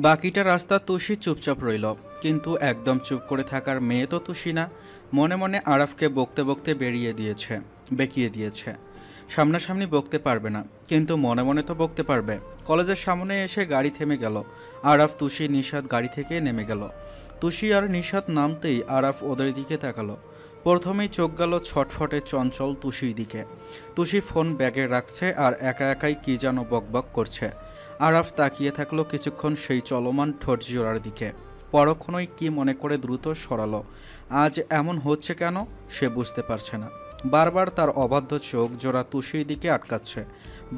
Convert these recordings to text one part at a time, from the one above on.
বাকিটা রাস্তা তুষি চুপচাপ রইল, কিন্তু একদম চুপ করে থাকার মেয়ে তো তুষি না। মনে মনে আরাফকে বকতে বকতে বেঁকিয়ে দিয়েছে। সামনাসামনি বকতে পারবে না, কিন্তু মনে মনে তো বকতে পারবে। কলেজের সামনে এসে গাড়ি থেমে গেল। আরাফ, তুষি, নিশাত গাড়ি থেকে নেমে গেল। তুষি আর নিশাত নামতেই আরাফ ওদের দিকে তাকালো। প্রথমেই চোখ গেল ছটফটে চঞ্চল তুষির দিকে। তুষি ফোন ব্যাগে রাখছে আর একা একাই কী যেন বকবক করছে। আরাফ তাকিয়ে থাকলো কিছুক্ষণ সেই চলমান ঠোঁট জোড়ার দিকে। পরক্ষণই কি মনে করে দ্রুত সরালো। আজ এমন হচ্ছে কেন সে বুঝতে পারছে না। বারবার তার অবাধ্য চোখ জোড়া তুষির দিকে আটকাচ্ছে।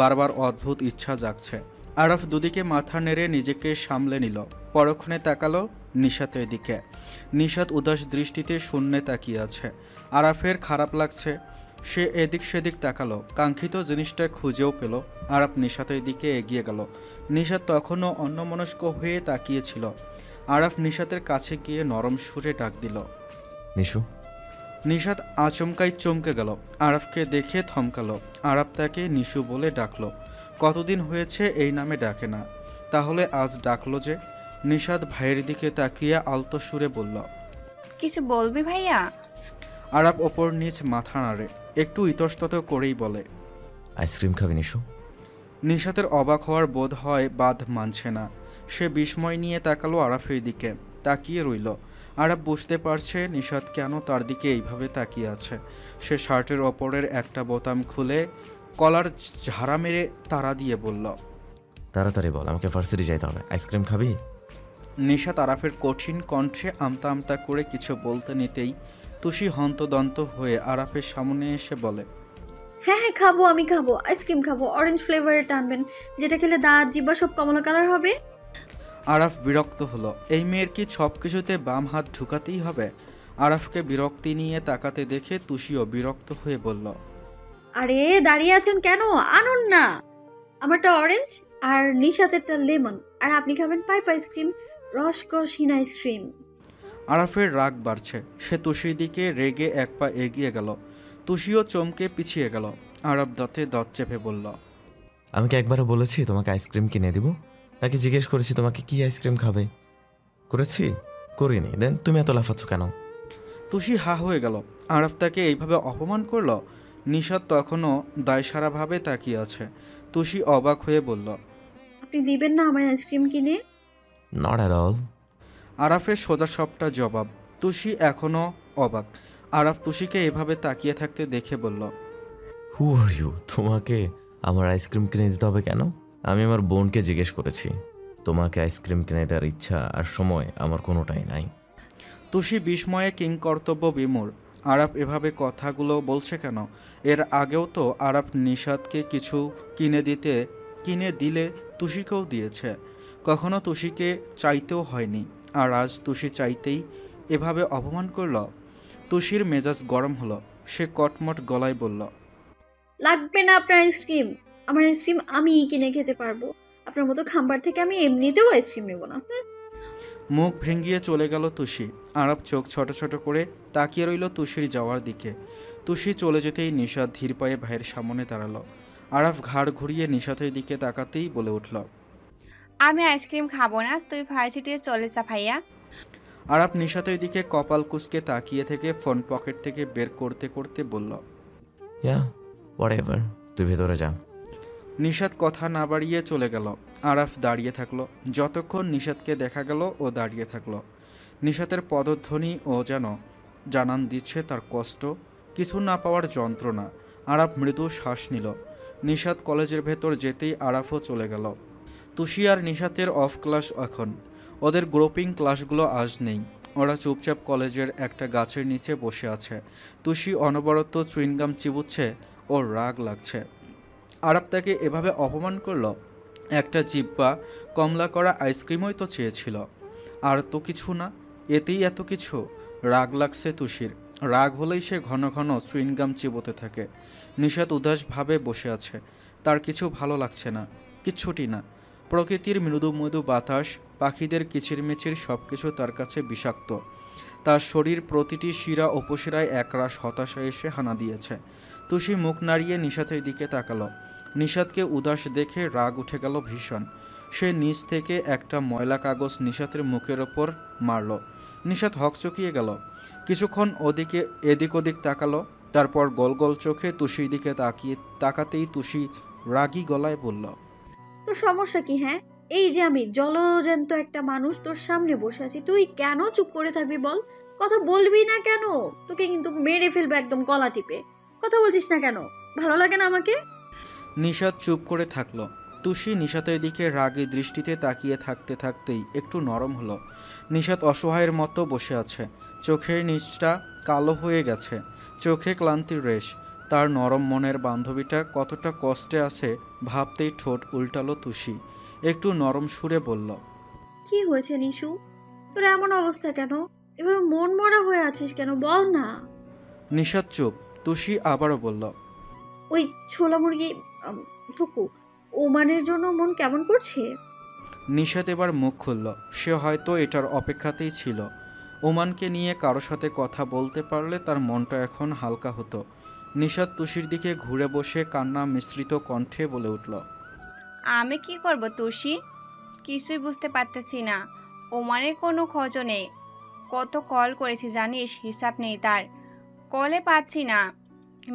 বারবার অদ্ভুত ইচ্ছা জাগছে। আরাফ দুদিকে মাথা নেড়ে নিজেকে সামলে নিল। পরক্ষণে তাকালো নিশাতের দিকে। নিশাত উদাস দৃষ্টিতে শূন্যে তাকিয়ে আছে। আরাফের খারাপ লাগছে। সে এদিক সেদিক তাকালো, কাঙ্ক্ষিত জিনিসটা খুঁজেও পেল। আরাফ নিশাতের দিকে এগিয়ে গেল। নিশাত তখনও অন্যমনস্ক হয়ে তাকিয়েছিল। আরাফ নিশাতের কাছে গিয়ে নরম সুরে ডাক দিল, নিশু। নিশাত আচমকাই চমকে গেল। আরাফকে দেখে থমকালো। আরাফ তাকে নিশু বলে ডাকলো। কতদিন হয়েছে এই নামে ডাকে না, তাহলে আজ ডাকলো যে? নিশাত ভাইয়ের দিকে তাকিয়ে আলতো সুরে বলল, কিছু বলবি ভাইয়া? আরাফ ওপর নিচ মাথা নাড়ে, একটু ইতস্তত করেই বলে, আইসক্রিম খাবি নিশু? নিশাতের অবাক হওয়ার বোধ হয় বাদ মানছে না। সে বিস্ময় নিয়ে তাকালো আরাফের দিকে, তাকিয়ে রইল। আরাফ বুঝতে পারছে নিশাত কেন তার দিকে এইভাবে তাকিয়ে আছে। সে শার্টের ওপরের একটা বোতাম খুলে কলার ঝাড়া মেরে তাড়া দিয়ে বলল, তাড়াতাড়ি বল, আমাকে ভার্সিটি যাইতে হবে। আইসক্রিম খাবি? নিশাত আরাফের কঠিন কণ্ঠে আমতা আমতা করে কিছু বলতে নিতেই তুষি হন্তদন্ত হয়ে আরাফের সামনে এসে বলে, হ্যাঁ হ্যাঁ খাবো, আমি খাবো, আইসক্রিম খাবো, অরেঞ্জ ফ্লেভারের টানবেন, যেটা খেলে দাঁত জিহ্বা সব কমলা কালার হবে। আরাফ বিরক্ত হলো। এই মেয়ের কি সব কিছুতে বাম হাত ঢুকাতেই হবে? আরাফকে বিরক্তি নিয়ে তাকাতে দেখে তুষিও বিরক্ত হয়ে বলল, আরে দাঁড়িয়ে আছেন কেন, আনুন না। আমারটা অরেঞ্জ আর নিশাতেরটা লেমন, আর আপনি খাবেন পাইপ আইসক্রিম, রসকসহীন আইসক্রিম। আরাফের রাগ বাড়ছে। সে তুষির দিকে রেগে এক পা এগিয়ে গেল। তুষিও চমকে পিছিয়ে গেল। আরাফ দাঁতে দাঁত চেপে বলল, আমি কি একবারও বলেছি তোমাকে আইসক্রিম কিনে দিব? নাকি জিজ্ঞেস করেছি তোমাকে কি আইসক্রিম খাবে? করেছি? করিনি। দেন তুমি এত লাফাচ্ছ কেন? তুষি হা হয়ে গেল। আরাফ তাকে এইভাবে অপমান করল। নিশাত তখনও দায়সারাভাবে তাকিয়ে আছে। তুষি অবাক হয়ে বলল, আপনি দিবেন না আমায় আইসক্রিম কিনে? Not at all. আরাফের সোজা সবটা জবাব। তুষি এখনও অবাক। আরাফ তুষিকে এভাবে তাকিয়ে থাকতে দেখে বলল, হু আর ইউ? তোমাকে আমার আইসক্রিম কিনে দিতে হবে কেন? আমি আমার বোনকে জিজ্ঞেস করেছি। তোমাকে আইসক্রিম কিনে দেওয়ার ইচ্ছা আর সময় আমার কোনোটাই নাই। তুষি বিস্ময়ে কিংকর্তব্য বিমূঢ়। আরাফ এভাবে কথাগুলো বলছে কেন? এর আগেও তো আরাফ নিশাতকে কিছু কিনে দিলে তুষিকেও দিয়েছে। কখনো তুষিকে চাইতেও হয়নি। আর আজ তুষি চাইতেই এভাবে অপমান করল। তুষির মেজাজ গরম হলো। সে কটমট গলায় বলল, লাগবে না আপনার আইসক্রিম। আমার আইসক্রিম আমিই কিনে খেতে পারবো। আপনার মতো খাম্বার থেকে আমি এমনিতেও আইসক্রিম নেব না। মুখ ভেঙ্গিয়ে চলে গেল তুষি। আরাফ চোখ ছোট ছোট করে তাকিয়ে রইল তুষির যাওয়ার দিকে। তুষি চলে যেতেই নিশাত ধীর পায়ে ভাইয়ের সামনে দাঁড়ালো। আরাফ ঘাড় ঘুরিয়ে নিশাতের দিকে তাকাতেই বলে উঠল, আমি আইসক্রিম খাবো না, তুই ভার্সিটিতে চলে যা ভাইয়া। আরাফ নিশাতের দিকে কপাল কুঁচকে তাকিয়ে থেকে ফোন পকেট থেকে বের করতে করতে বলল, ইয়া হোয়াটএভার, তুই ভেতরে যা। নিশাত কথা না বাড়িয়ে চলে গেল। আরাফ দাঁড়িয়ে থাকলো। যতক্ষণ নিশাতকে দেখা গেল ও দাঁড়িয়ে থাকলো। নিশাতের পদধ্বনি ও যেন জানান দিচ্ছে তার কষ্ট, কিছু না পাওয়ার যন্ত্রণা। আরাফ মৃদু শ্বাস নিল। নিশাত কলেজের ভেতর যেতেই আরাফও চলে গেল। তুষি আর নিশাতের অফ ক্লাস এখন। ওদের গ্রুপিং ক্লাসগুলো আজ নেই। ওরা চুপচাপ কলেজের একটা গাছের নিচে বসে আছে। তুষি অনবরত চুইনগাম চিবুচ্ছে। ওর রাগ লাগছে। আরাফ তাকে এভাবে অপমান করলো। একটা জিব্বা কমলা করা আইসক্রিমই তো চেয়েছিল, আর তো কিছু না। এতেই এত কিছু? রাগ লাগছে তুষির। রাগ হলেই সে ঘন ঘন চুইনগাম চিবোতে থাকে। নিশাত উদাসভাবে বসে আছে। তার কিছু ভালো লাগছে না, কিচ্ছুটি না। প্রকৃতির মৃদু মৃদু বাতাস, পাখিদের কিচিরমিচির সব কিছু তার কাছে বিষাক্ত। তার শরীর প্রতিটি শিরা উপশিরায় একরাশ হতাশা এসে হানা দিয়েছে। তুষি মুখ নাড়িয়ে নিশাতের দিকে তাকালো। নিশাতকে উদাস দেখে রাগ উঠে গেল ভীষণ। সে নিচ থেকে একটা ময়লা কাগজ নিশাতের মুখের ওপর মারল। নিশাত হকচকিয়ে গেল। কিছুক্ষণ এদিক ওদিক তাকালো, তারপর গোল গোল চোখে তুষির দিকে তাকাতেই তুষি রাগী গলায় বলল, তোর সমস্যা কি? হ্যাঁ, এই যে আমি জলজ্যান্ত একটা মানুষ তোর সামনে বসে আছি, তুই কেন চুপ করে থাকবি বল? কথা বলবি না কেন? তোকে কিন্তু মেরে ফেলবে একদম গলা টিপে। কথা বলছিস না কেন? ভালো লাগে না আমাকে? নিশাত চুপ করে থাকলো। তুষি নিশাতের দিকে রাগী দৃষ্টিতে তাকিয়ে থাকতে থাকতেই একটু নরম হলো। নিশাত অসহায়ের মতো বসে আছে, চোখের নিচটা কালো হয়ে গেছে, চোখে ক্লান্তির রেশ। তার নরম মনের বান্ধবীটা কতটা কষ্টে আছে ভাবতেই ঠোঁট উল্টালো তুষি। একটু নরম সুরে বলল, কি হয়েছে নিশু? তোর এমন অবস্থা কেন? এবার মন মরা হয়ে আছিস কেন বল না? নিশাত চুপ। তুষি আবারও বলল, ওই ছোলা মুরগি টুকু ওমানের জন্য মন কেমন করছে? নিশাত এবার মুখ খুলল। সে হয়তো এটার অপেক্ষাতেই ছিল। ওমানকে নিয়ে কারো সাথে কথা বলতে পারলে তার মনটা এখন হালকা হতো। নিশাত তুষির দিকে ঘুরে বসে কান্না মিশ্রিত কণ্ঠে বলে উঠল, আমি কি করব তুষি? কিছুই বুঝতে পারতেছি না। ওমানের কোনো খোঁজও নেই। কত কল করেছি জানিস, হিসাব নেই তার। কলে পাচ্ছি না,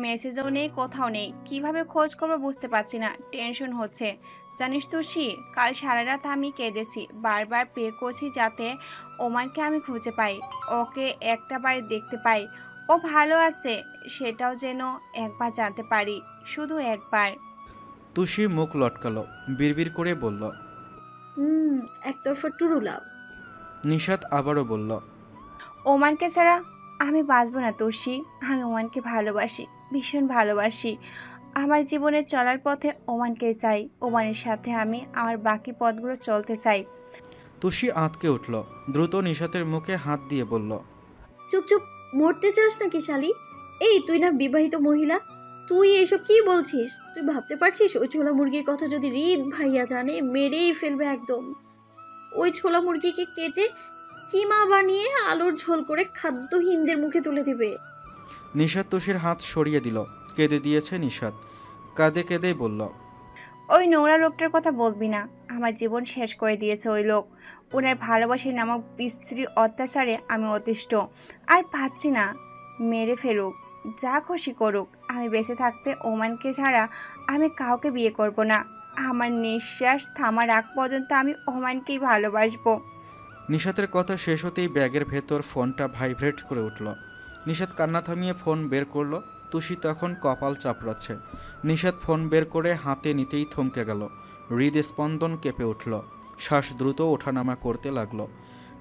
মেসেজও নেই, কোথাও নেই। কিভাবে খোঁজ করবো বুঝতে পারছি না, টেনশন হচ্ছে। জানিস তুষি, কাল সারা রাত আমি কেঁদেছি, বারবার প্রে করছি যাতে ওমানকে আমি খুঁজে পাই, ওকে একটা বার দেখতে পাই, ও ভালো আছে সেটাও যেন একবার জানতে পারি, শুধু একবার। তুষি মুখ লটকালো, বিড়বিড় করে বলল। হুম, একতরফা টুরু লাভ। নিশাত আবারও বলল, ওমানকে ছাড়া আমি বাঁচব না তুষি। আমি ওমানকে ভালোবাসি, ভীষণ ভালোবাসি। আমার জীবনের চলার পথে ওমানকে চাই। ওমানের সাথে আমি আমার বাকি পথগুলো চলতে চাই। তুষি আঁতকে উঠল, দ্রুত নিশাতের মুখে হাত দিয়ে বলল, চুপ চুপ, মরতে চাস নাকি শালি? এই তুই না বিবাহিত মহিলা, তুই এইসব কি বলছিস? তুই ভাবতে পারছিস ওই ছোলা মুরগির কথা যদি রিদ ভাইয়া জানে, মেরেই ফেলবে একদম। ওই ছোলা মুরগিকে কেটে কিমা বানিয়ে আলুর ঝোল করে খাদ্যহীনদের মুখে তুলে দিবে। নিশাত তুষির হাত সরিয়ে দিল। কেঁদে দিয়েছে নিশাত, কাঁদে কেঁদেই বলল, ওই নোংরা লোকটার কথা বলবি না। আমার জীবন শেষ করে দিয়েছে ওই লোক। ওনার ভালোবাসি নামক বিশ্রী অত্যাচারে আমি অতিষ্ঠ। আর পাচ্ছি না। মেরে ফেলুক, যা খুশি করুক। আমি বেঁচে থাকতে ওমানকে ছাড়া আমি কাউকে বিয়ে করব না। আমার নিঃশ্বাস থামার আগ পর্যন্ত আমি ওমানকেই ভালোবাসবো। নিশাতের কথা শেষ হতেই ব্যাগের ভেতর ফোনটা ভাইব্রেট করে উঠল। নিশাত কান্না থামিয়ে ফোন বের করলো। তুষি তখন কপাল চাপড়াচ্ছে। নিশাত ফোন বের করে হাতে নিতেই থমকে গেল। হৃদস্পন্দন কেঁপে উঠল, শ্বাস দ্রুত ওঠানামা করতে লাগলো।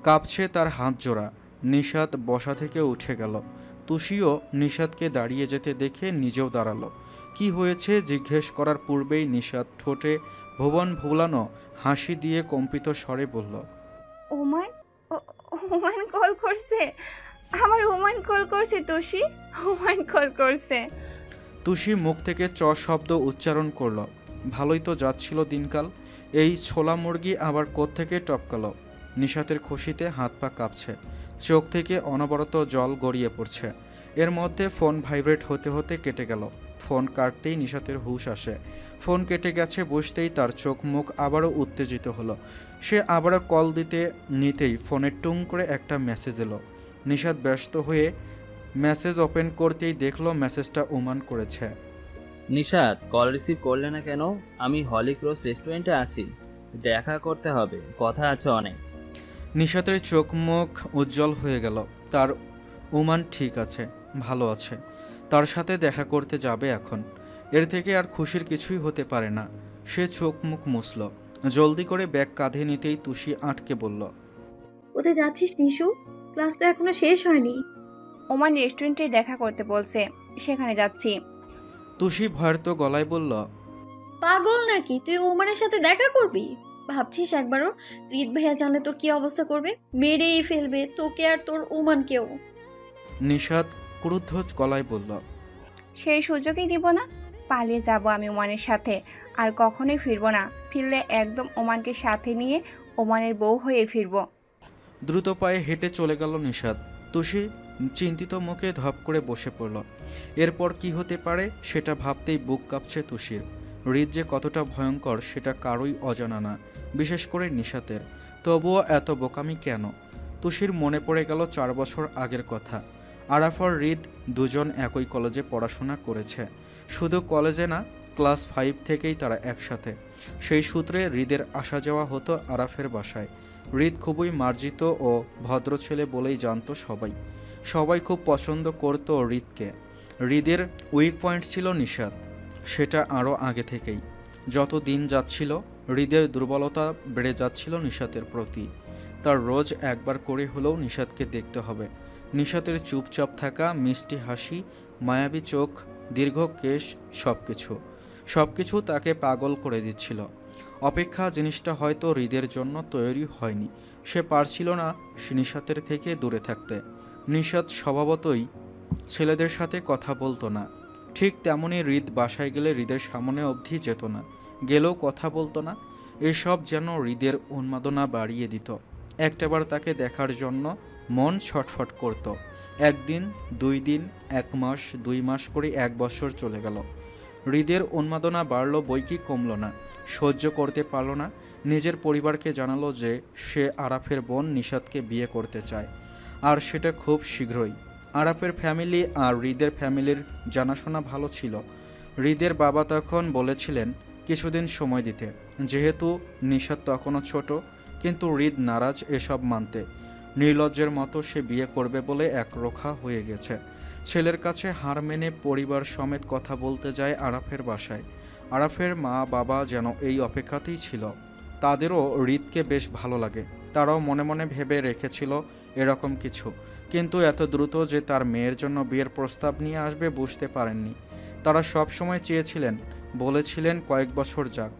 কাঁপছে তার হাত জোড়া। নিশাত বসা থেকে উঠে গেল। তুষিও নিশাতকে দাঁড়িয়ে যেতে দেখে নিজেও দাঁড়ালো। কি হয়েছে জিজ্ঞেস করার পূর্বেই নিশাত ঠোঁটে ভুবন ভুলানো হাসি দিয়ে কম্পিত স্বরে বলল, ওমান, ওমান কল করছে। আমার ওমান কল করছে তুষি, ওমান কল করছে। তুষি মুখ থেকে চ শব্দ উচ্চারণ করল। ভালোই তো যাচ্ছিল দিনকাল, এই ছোলা মুরগি আবার কোত্থেকে টপকালো। নিশাতের খুশিতে হাত পা কাঁপছে, চোখ থেকে অনবরত জল গড়িয়ে পড়ছে। এর মধ্যে ফোন ভাইব্রেট হতে হতে কেটে গেল। ফোন কাটতেই নিশাতের হুঁশ আসে। ফোন কেটে গেছে বুঝতেই তার চোখ মুখ আবারও উত্তেজিত হলো। সে আবারও কল দিতে নিতেই ফোনে টুং করে একটা মেসেজ এলো। নিশাত ব্যস্ত হয়ে মেসেজ ওপেন করতেই দেখলো মেসেজটা ওমান করেছে। নিশাত, কল রিসিভ করলে না কেন? আমি হলি ক্রস রেস্টুরেন্টে আছি, দেখা করতে হবে, কথা আছে অনেক। নিশাতের চোখ মুখ উজ্জ্বল হয়ে গেল। তার ওমান ঠিক আছে, ভালো আছে, তার সাথে দেখা করতে যাবে এখন। এর থেকে আর খুশির কিছুই হতে পারে না। সে চোখ মুখ মুছল। জলদি করে ব্যাগ কাঁধে নিতেই তুষি আটকে বলল, কোথায় যাচ্ছিস নিশু? ক্লাস তো এখনো শেষ হয়নি। ওমান রেস্টুরেন্টে দেখা করতে বলছে, সেখানে যাচ্ছি। তুষি ভয়ার্ত গলায় বলল, পাগল নাকি তুই ওমানের সাথে দেখা করবি? ভাবছিস একবারও রিদ ভাইয়া জানলে তোর কি অবস্থা করবে? মেরেই ফেলবে তোকে আর তোর ওমানকেও। নিশাত ক্রুদ্ধ গলায় বলল, সেই সুযোগই দিব না। পালিয়ে যাব আমি ওমানের সাথে, আর কখনোই ফিরবো না। ফিরলে একদম ওমানকে সাথে নিয়ে ওমানের বউ হয়ে ফিরবো। দ্রুত পায়ে হেঁটে চলে গেল নিশাত। তুষি চিন্তিত মুখে ধপ করে বসে পড়ল। এরপর কি হতে পারে সেটা ভাবতেই বুক কাঁপছে তুষির। হৃদ যে কতটা ভয়ঙ্কর সেটা কারোই অজানা না, বিশেষ করে নিশাতের। তবুও এত বোকামি কেন? তুষির মনে পড়ে গেল 4 বছর আগের কথা। আরাফ আর হৃদ দুজন একই কলেজে পড়াশোনা করেছে। শুধু কলেজে না, ক্লাস 5 থেকেই তারা একসাথে। সেই সূত্রে হৃদের আসা যাওয়া হতো আরাফের বাসায়। হৃদ খুবই মার্জিত ও ভদ্র ছেলে বলেই জানতো সবাই। সবাই খুব পছন্দ করত হৃদকে। হৃদের উইক পয়েন্ট ছিল নিশাত, সেটা আরও আগে থেকেই। যত দিন যাচ্ছিল হৃদের দুর্বলতা বেড়ে যাচ্ছিল নিশাতের প্রতি। তার রোজ একবার করে হলেও নিশাতকে দেখতে হবে। নিশাতের চুপচাপ থাকা, মিষ্টি হাসি, মায়াবী চোখ, দীর্ঘ কেশ, সব কিছু তাকে পাগল করে দিচ্ছিল। অপেক্ষা জিনিসটা হয়তো হৃদের জন্য তৈরি হয়নি। সে পারছিল না নিশাতের থেকে দূরে থাকতে। নিশাত স্বভাবতই ছেলেদের সাথে কথা বলতো না। ঠিক তেমনই হৃদ বাসায় গেলে হৃদের সামনে অবধি যেত না, গেলেও কথা বলতো না। এসব যেন হৃদের উন্মাদনা বাড়িয়ে দিত। একটাবার তাকে দেখার জন্য মন ছটফট করত। 1 দিন, 2 দিন, 1 মাস, 2 মাস করে 1 বছর চলে গেল। হৃদের উন্মাদনা বাড়ল বই কি কমল না। সহ্য করতে পারল না। নিজের পরিবারকে জানালো যে সে আরাফের বোন নিশাতকে বিয়ে করতে চায়, আর সেটা খুব শীঘ্রই। আরাফের ফ্যামিলি আর হৃদের ফ্যামিলির জানাশোনা ভালো ছিল। হৃদের বাবা তখন বলেছিলেন কিছুদিন সময় দিতে, যেহেতু নিশাত তখনও ছোট। কিন্তু হৃদ নারাজ এসব মানতে। নির্লজ্জের মতো সে বিয়ে করবে বলে একরোখা হয়ে গেছে। ছেলের কাছে হার মেনে পরিবার সমেত কথা বলতে যায় আরাফের বাসায়। আরাফের মা বাবা যেন এই অপেক্ষাতেই ছিল। তাদেরও হৃদকে বেশ ভালো লাগে। তারাও মনে মনে ভেবে রেখেছিল এরকম কিছু, কিন্তু এত দ্রুত যে তার মেয়ের জন্য বিয়ের প্রস্তাব নিয়ে আসবে বুঝতে পারেননি। তারা সব সময় চেয়েছিলেন, বলেছিলেন কয়েক বছর যাক।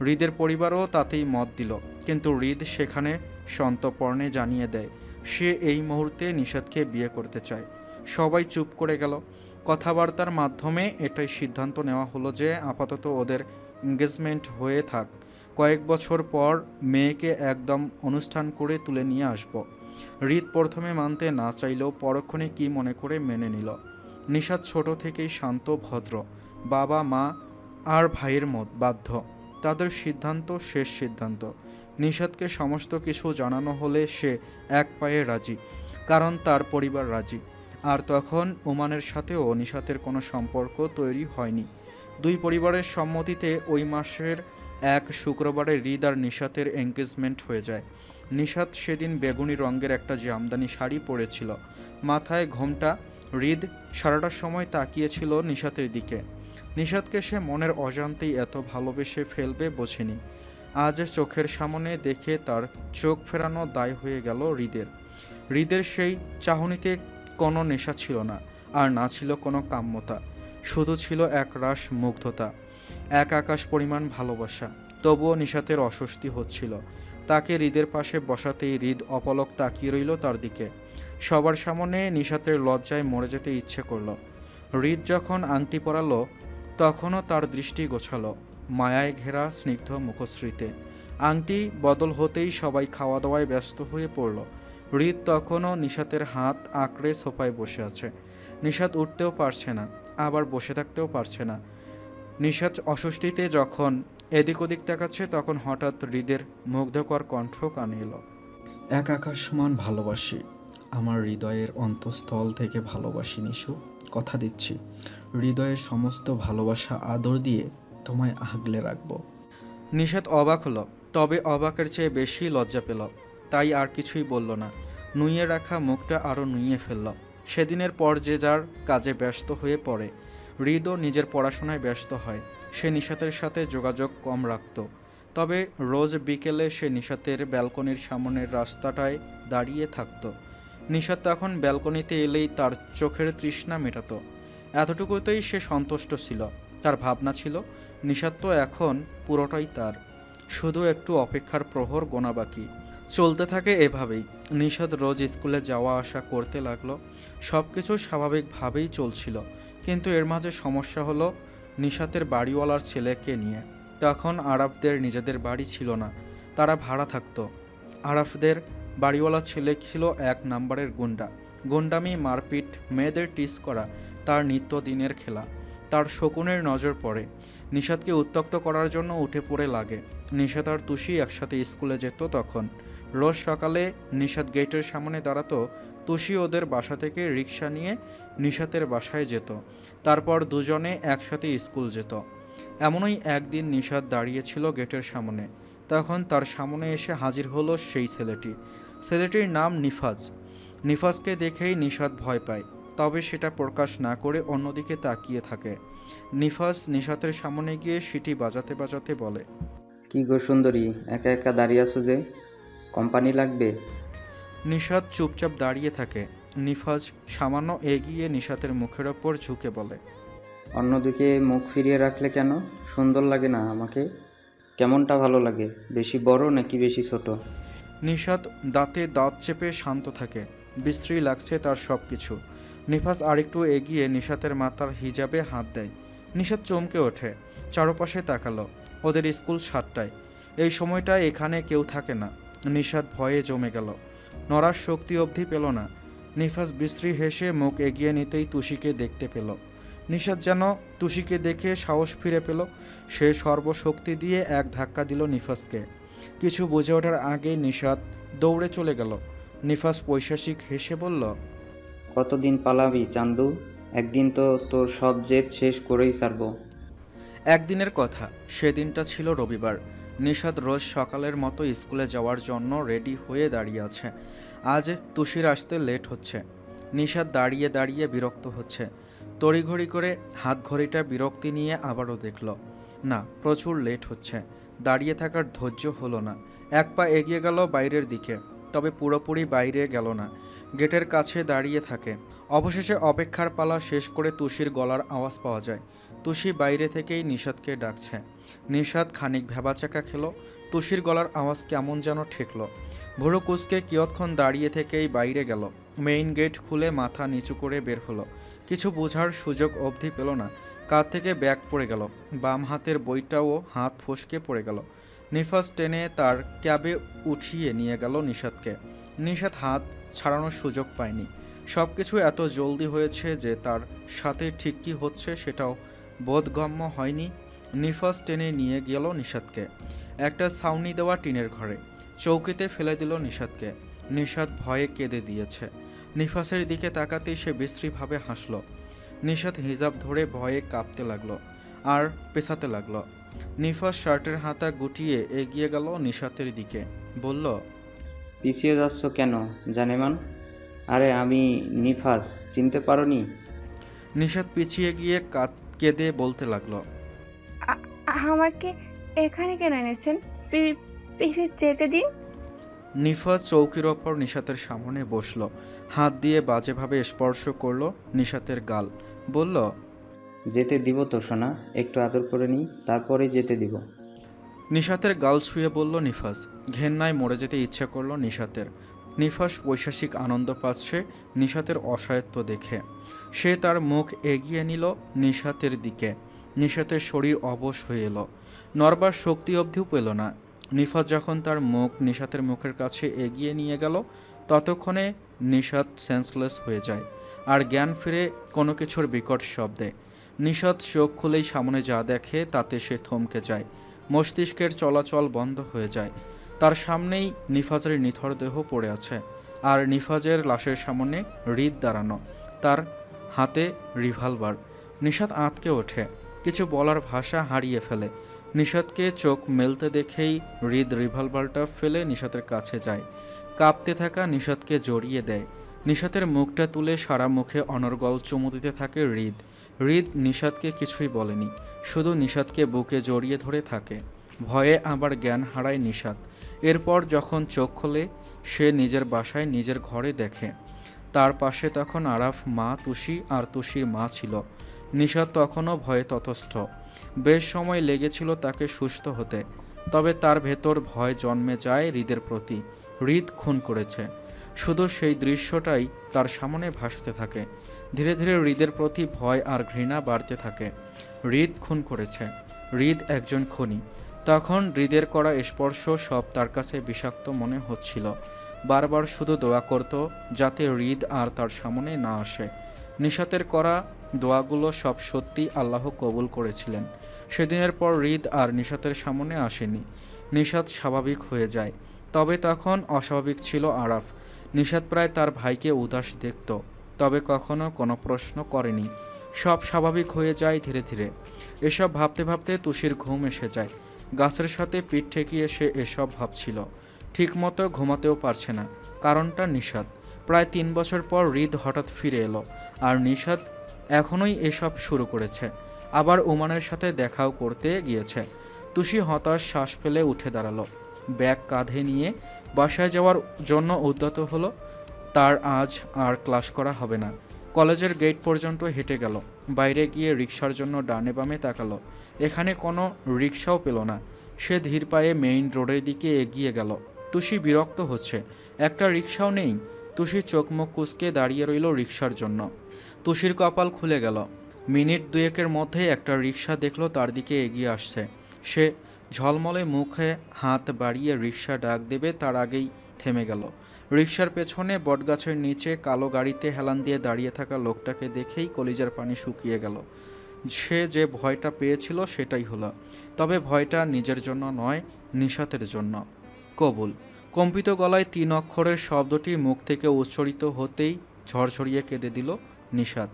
হৃদের পরিবারও তাতেই মত দিল, কিন্তু হৃদ সেখানে সন্তর্পণে জানিয়ে দেয় সে এই মুহূর্তে নিশাতকে বিয়ে করতে চায়। সবাই চুপ করে গেল। কথাবার্তার মাধ্যমে এটাই সিদ্ধান্ত নেওয়া হলো যে আপাতত ওদের এঙ্গেজমেন্ট হয়ে থাক। কয়েক বছর পর মেয়েকে একদম অনুষ্ঠান করে তুলে নিয়ে আসব। হৃদ প্রথমে মানতে না চাইলেও পরক্ষণে কি মনে করে মেনে নিল। নিশাত ছোট থেকেই শান্ত, ভদ্র। বাবা মা আর ভাইয়ের মত বাধ্য। তাদের সিদ্ধান্ত শেষ সিদ্ধান্ত। নিশাতকে সমস্ত কিছু জানানো হলে সে এক পায়ে রাজি, কারণ তার পরিবার রাজি। আর তখন ওমানের সাথেও নিশাতের কোনো সম্পর্ক তৈরি হয়নি। 2 পরিবারের সম্মতিতে ওই মাসের 1 শুক্রবারে হৃদ আর নিশাতের এঙ্গেজমেন্ট হয়ে যায়। নিশাত সেদিন বেগুনি রঙের একটা জামদানি শাড়ি পরেছিল, মাথায় ঘোমটা। হৃদ সারাটা সময় তাকিয়েছিল নিশাতের দিকে। নিশাতকে সে মনের অজান্তেই এত ভালোবেসে ফেলবে বোঝেনি। আজ চোখের সামনে দেখে তার চোখ ফেরানো দায় হয়ে গেল হৃদের। হৃদের সেই চাহনিতে কোনো নেশা ছিল না, আর না ছিল কোনো কাম্যতা। শুধু ছিল একরাশ মুগ্ধতা, এক আকাশ পরিমাণ ভালোবাসা। তবুও নিশাতের অস্বস্তি হচ্ছিল। তাকে হৃদের পাশে বসাতেই হৃদ অপলক তাকিয়ে রইল তার দিকে। সবার সামনে নিশাতের লজ্জায় মরে যেতে ইচ্ছে করল। হৃদ যখন আংটি পরালো তখনও তার দৃষ্টি গোছালো মায়ায় ঘেরা স্নিগ্ধ মুখশ্রীতে। আংটি বদল হতেই সবাই খাওয়া দাওয়ায় ব্যস্ত হয়ে পড়ল। হৃদ তখনও নিশাতের হাত আঁকড়ে সোফায় বসে আছে। নিশাত উঠতেও পারছে না, আবার বসে থাকতেও পারছে না। নিশাত অস্বস্তিতে যখন এদিক ওদিক তাকাচ্ছে তখন হঠাৎ হৃদের মুগ্ধকর কণ্ঠ কানে এলো। এক আকাশ সমান ভালোবাসি, আমার হৃদয়ের অন্তঃস্থল থেকে ভালোবাসি নিশু। কথা দিচ্ছি হৃদয়ের সমস্ত ভালোবাসা আদর দিয়ে তোমায় আগলে রাখবো। নিশাত অবাক হলো, তবে অবাকের চেয়ে বেশি লজ্জা পেল। তাই আর কিছুই বলল না। নুইয়ে রাখা মুখটা আরও নুইয়ে ফেলল। সেদিনের পর যে যার কাজে ব্যস্ত হয়ে পড়ে। হৃদও নিজের পড়াশোনায় ব্যস্ত হয়। সে নিশাতের সাথে যোগাযোগ কম রাখত। তবে রোজ বিকেলে সে নিশাতের ব্যালকনির সামনের রাস্তাটায় দাঁড়িয়ে থাকত। নিশাত তখন ব্যালকনিতে এলেই তার চোখের তৃষ্ণা মেটাতো। এতটুকুতেই সে সন্তুষ্ট ছিল। তার ভাবনা ছিল নিশাত তো এখন পুরোটাই তার, শুধু একটু অপেক্ষার প্রহর গোনা বাকি। চলতে থাকে এভাবেই। নিশাত রোজ স্কুলে যাওয়া আসা করতে লাগলো। সব কিছু স্বাভাবিকভাবেই চলছিল, কিন্তু এর মাঝে সমস্যা হলো নিশাতের বাড়িওয়ালার ছেলেকে নিয়ে। তখন আরাফদের নিজেদের বাড়ি ছিল না, তারা ভাড়া থাকতো। আরাফদের বাড়িওয়ালা ছেলে ছিল 1 নম্বরের গুন্ডা। গুন্ডামি, মারপিট, মেয়েদের টিস করা তার নিত্যদিনের খেলা। তার শকুনের নজর পড়ে। নিশাদকে উত্ত্যক্ত করার জন্য উঠে পড়ে লাগে। নিশাদ আর তুষি একসাথে স্কুলে যেত তখন। রোজ সকালে নিশাদ গেটের সামনে দাঁড়াতো, তুষি ওদের বাসা থেকে রিক্সা নিয়ে নিশাতের বাসায় যেত। তারপর দুজনে একসাথে স্কুল যেত। এমনই একদিন নিশাদ দাঁড়িয়েছিল গেটের সামনে। তখন তার সামনে এসে হাজির হলো সেই ছেলেটি। ছেলেটির নাম নিফাজ। নিফাজকে দেখেই নিশাদ ভয় পায়, তবে সেটা প্রকাশ না করে অন্যদিকে তাকিয়ে থাকে। নিফাজ নিশাতের সামনে গিয়ে সিটি বাজাতে বাজাতে বলে, কি গো সুন্দরী, একা একা দাঁড়িয়ে আছো যে? কোম্পানি লাগবে? নিশাত চুপচাপ দাঁড়িয়ে থাকে। নিফাজ সামান্য এগিয়ে নিশাতের মুখের ওপর ঝুঁকে বলে, অন্যদিকে মুখ ফিরিয়ে রাখলে কেন? সুন্দর লাগে না আমাকে? কেমনটা ভালো লাগে, বেশি বড় নাকি বেশি ছোট? নিশাত দাঁতে দাঁত চেপে শান্ত থাকে। বিশ্রী লাগছে তার সব কিছু। নিফাজ আরেকটু এগিয়ে নিশাতের মাথার হিজাবে হাত দেয়। নিশাত চমকে ওঠে, চারপাশে তাকালো। ওদের স্কুল 7টায়। এই সময়টায় এখানে কেউ থাকে না। নিশাত ভয়ে জমে গেল, নড়ার শক্তি অবধি পেল না। নিফাজ বিশ্রী হেসে মুখ এগিয়ে নিতেই তুষিকে দেখতে পেল। নিশাত যেন তুষিকে দেখে সাহস ফিরে পেল। সে সর্বশক্তি দিয়ে এক ধাক্কা দিল নিফাজকে। কিছু বুঝে ওঠার আগেই নিশাত দৌড়ে চলে গেল। নিফাজ পৈশাসিক হেসে বলল, কতদিন পালাবি চান্দু? একদিন তো তোর সব জেদ শেষ করেই ছাড়বো। একদিনের কথা, সেদিনটা ছিল রবিবার। নিশাত রোজ সকালের মতো স্কুলে যাওয়ার জন্য রেডি হয়ে দাঁড়িয়ে আছে। আজ তুষির আসতে লেট হচ্ছে। নিশাত দাঁড়িয়ে দাঁড়িয়ে বিরক্ত হচ্ছে। তড়িঘড়ি করে হাত ঘড়িটা বিরক্তি নিয়ে আবারও দেখল, না, প্রচুর লেট হচ্ছে। দাঁড়িয়ে থাকার ধৈর্য হলো না। এক পা এগিয়ে গেল বাইরের দিকে, তবে পুরোপুরি বাইরে গেল না। গেটের কাছে দাঁড়িয়ে থাকে। অবশেষে অপেক্ষার পালা শেষ করে তুষির গলার আওয়াজ পাওয়া যায়। তুষি বাইরে থেকেই নিশাতকে ডাকছে। নিশাত খানিক ভ্যাবাচাকা খেল। তুষির গলার আওয়াজ কেমন যেন ঠেকল। ভুরু কুঁচকে কিয়ৎক্ষণ দাঁড়িয়ে থেকেই বাইরে গেল। মেইন গেট খুলে মাথা নিচু করে বের হলো। কিছু বোঝার সুযোগ অবধি পেল না। কাঁধ থেকে ব্যাগ পড়ে গেল। বাম হাতের বইটাও হাত ফসকে পড়ে গেল। নিফাজ টেনে তার ক্যাবে উঠিয়ে নিয়ে গেল নিশাতকে। নিশাত হাত ছাড়ানোর সুযোগ পায়নি। সব কিছু এত জলদি হয়েছে যে তার সাথে ঠিক কী হচ্ছে সেটাও বোধগম্য হয়নি। নিফাজ টেনে নিয়ে গেল নিশাতকে একটা ছাউনি দেওয়া টিনের ঘরে। চৌকিতে ফেলে দিল নিশাতকে। নিশাত ভয়ে কেঁদে দিয়েছে। নিফাসের দিকে তাকাতেই সে বিশ্রীভাবে হাসল। নিশাত হিজাব ধরে ভয়ে কাঁপতে লাগলো আর পেছাতে লাগলো। নিফাস শার্টের হাতা গুটিয়ে এগিয়ে গেল নিশাতের দিকে, বলল, পিছিয়ে যাচ্ছ কেন জানেমান? আরে আমি নিফাজ, চিনতে পারোনি? নিশাত পিছিয়ে গিয়ে কেঁদে বলতে লাগলো, আমাকে এখানে কেন এনেছেন? প্লিজ যেতে দিন। নিফাজ চৌকির ওপর নিশাতের সামনে বসলো। হাত দিয়ে বাজেভাবে স্পর্শ করলো নিশাতের গাল। বলল, যেতে দিব তো সোনা, একটু আদর করে নিই, তারপরে যেতে দিব। নিশাতের গাল ছুঁয়ে বলল নিফাজ। ঘেন্নায় মরে যেতে ইচ্ছা করলো নিশাতের। নিফাস পৈশাসিক আনন্দ পাচ্ছে নিশাতের অসহায়ত্ব দেখে। সে তার মুখ এগিয়ে নিল নিশাতের দিকে। নিশাতের শরীর অবশ হয়ে এলো, নড়বার শক্তি অবধিও পেল না। নিফাজ যখন তার মুখ নিশাতের মুখের কাছে এগিয়ে নিয়ে গেল, ততক্ষণে নিশাত সেন্সলেস হয়ে যায় আর জ্ঞান ফিরে কোনো কিছুর বিকট শব্দে। নিশাত চোখ খুলেই সামনে যা দেখে তাতে সে থমকে যায়। মস্তিষ্কের চলাচল বন্ধ হয়ে যায়। তার সামনেই নিফাজের নিথর দেহ পড়ে আছে, আর নিফাজের লাশের সামনে হৃদ দাঁড়ানো, তার হাতে রিভলভার। নিশাত আঁতকে ওঠে, কিছু বলার ভাষা হারিয়ে ফেলে। নিশাতকে চোখ মেলতে দেখেই হৃদ রিভলভারটা ফেলে নিশাতের কাছে যায়। কাঁপতে থাকা নিশাতকে জড়িয়ে দেয়। নিশাতের মুখটা তুলে সারা মুখে অনর্গল চুমু দিতে থাকে হৃদ। হৃদ নিশাতকে কিছুই বলেনি, শুধু নিশাতকে বুকে জড়িয়ে ধরে থাকে। ভয়ে আবার জ্ঞান হারায় নিশাত। এরপর যখন চোখ খোলে, সে নিজের বাসায় নিজের ঘরে দেখে তার পাশে তখন আরাফ, মা, তুষি আর তুষির মা ছিল। নিশাত তখনও ভয়ে ততস্থ। বেশ সময় লেগেছিল তাকে সুস্থ হতে, তবে তার ভেতর ভয় জন্মে যায় হৃদের প্রতি। হৃদ খুন করেছে, শুধু সেই দৃশ্যটাই তার সামনে ভাসতে থাকে। ধীরে ধীরে হৃদের প্রতি ভয় আর ঘৃণা বাড়তে থাকে। হৃদ খুন করেছে, হৃদ একজন খুনি। তখন হৃদের করা স্পর্শ সব তার কাছে বিষাক্ত মনে হচ্ছিল। বারবার শুধু দোয়া করত যাতে হৃদ আর তার সামনে না আসে। নিশাতের করা দোয়াগুলো সব সত্যি আল্লাহ কবুল করেছিলেন। সেদিনের পর হৃদ আর নিশাতের সামনে আসেনি। নিশাত স্বাভাবিক হয়ে যায়। তবে তখন অস্বাভাবিক ছিল আরাফ। নিশাত প্রায় তার ভাইকে উদাস দেখত, তবে কখনো কোনো প্রশ্ন করেনি। সব স্বাভাবিক হয়ে যায় ধীরে ধীরে। এসব ভাবতে ভাবতে তুষির ঘুম এসে যায়। গাছের সাথে পিঠ ঠেকিয়ে সে এসব ভাবছিল। ঠিকমতো ঘুমাতেও পারছে না। কারণটা নিশাত। প্রায় 3 বছর পর হৃদ হঠাৎ ফিরে এলো, আর নিশাত এখনই এসব শুরু করেছে। আবার ওমানের সাথে দেখাও করতে গিয়েছে। তুষি হতাশ শ্বাস ফেলে উঠে দাঁড়ালো। ব্যাগ কাঁধে নিয়ে বাসায় যাওয়ার জন্য উদ্যত হলো। তার আজ আর ক্লাস করা হবে না। কলেজের গেট পর্যন্ত হেঁটে গেল। বাইরে গিয়ে রিকশার জন্য ডানে বামে তাকালো। এখানে কোনো রিকশাও পেল না। সে ধীর পায়ে মেইন রোডের দিকে এগিয়ে গেল। তুষি বিরক্ত হচ্ছে, একটা রিকশাও নেই। তুষি চোখ মুখ কুঁচকে দাঁড়িয়ে রইল রিকশার জন্য। তুষির কপাল খুলে গেল। মিনিট দুয়েকের মধ্যে একটা রিকশা দেখলো তার দিকে এগিয়ে আসছে। সে ঝলমলে মুখে হাত বাড়িয়ে রিকশা ডাক দেবে তার আগেই থেমে গেল। রিকশার পেছনে বটগাছের নিচে কালো গাড়িতে হেলান দিয়ে দাঁড়িয়ে থাকা লোকটাকে দেখেই কলিজার পানি শুকিয়ে গেল। সে যে ভয়টা পেয়েছিল সেটাই হলো। তবে ভয়টা নিজের জন্য নয়, নিশাতের জন্য। কবুল। কম্পিত গলায় 3 অক্ষরের শব্দটি মুখ থেকে উচ্চারিত হতেই ঝরঝরিয়ে কেঁদে দিল নিশাত।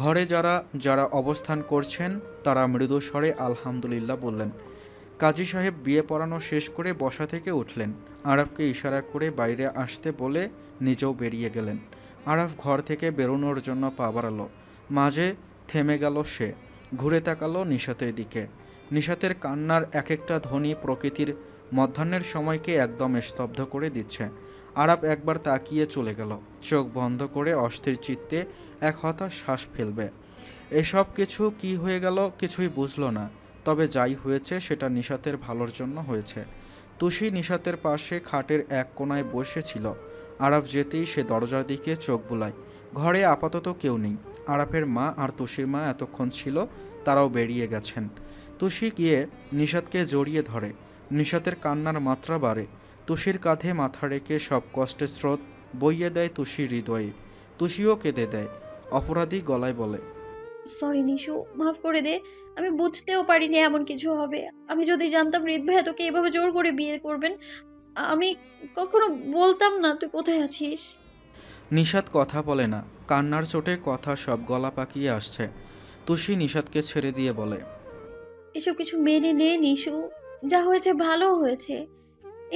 ঘরে যারা যারা অবস্থান করছেন তারা মৃদু স্বরে আলহামদুলিল্লাহ বললেন। কাজী সাহেব বিয়ে পড়ানো শেষ করে বসা থেকে উঠলেন। আরাফকে ইশারা করে বাইরে আসতে বলে নিজেও বেরিয়ে গেলেন। আরাফ ঘর থেকে বেরোনোর জন্য পা বাড়ালো। মাঝে থেমে গেল সে। ঘুরে তাকালো নিশাতের দিকে। নিশাতের কান্নার এক একটা ধ্বনি প্রকৃতির মধ্যাহ্নের সময়কে একদম স্তব্ধ করে দিচ্ছে। আরাফ একবার তাকিয়ে চলে গেল। চোখ বন্ধ করে অস্থির চিত্তে এক হতাশ শ্বাস ফেলবে। এসব কিছু কি হয়ে গেল কিছুই বুঝল না। তবে যাই হয়েছে সেটা নিশাতের ভালোর জন্য হয়েছে। তুষি নিশাতের পাশে খাটের এক কোণায় বসেছিল। আরাফ যেতেই সে দরজার দিকে চোখ বুলায়। ঘরে আপাতত কেউ নেই। আরাফের মা আর তুষির মা এতক্ষণ ছিল, তারাও বেরিয়ে গেছেন। তুষি গিয়ে নিশাতকে জড়িয়ে ধরে। নিশাতের কান্নার মাত্রা বাড়ে। তুষির কাঁধে মাথা রেখে সব কষ্টের স্রোত বইয়ে দেয় তুষির হৃদয়ে। তুষিও কেঁদে দেয়। অপরাধী গলায় বলে, সরি নিশু, মাফ করে দে। আমি বুঝতেও পারিনি এমন কিছু হবে। আমি যদি জানতাম হৃদ ভাইয়া তোকে এভাবে জোর করে বিয়ে করবেন, আমি কখনো বলতাম না তুই কোথায় আছিস। নিশাত কথা বলে না। কান্নার চোটে কথা সব গলা পাকিয়ে আসছে। তুষি নিশাতকে ছেড়ে দিয়ে বলে, এসব কিছু মেনে নে নিশু, যা হয়েছে ভালো হয়েছে।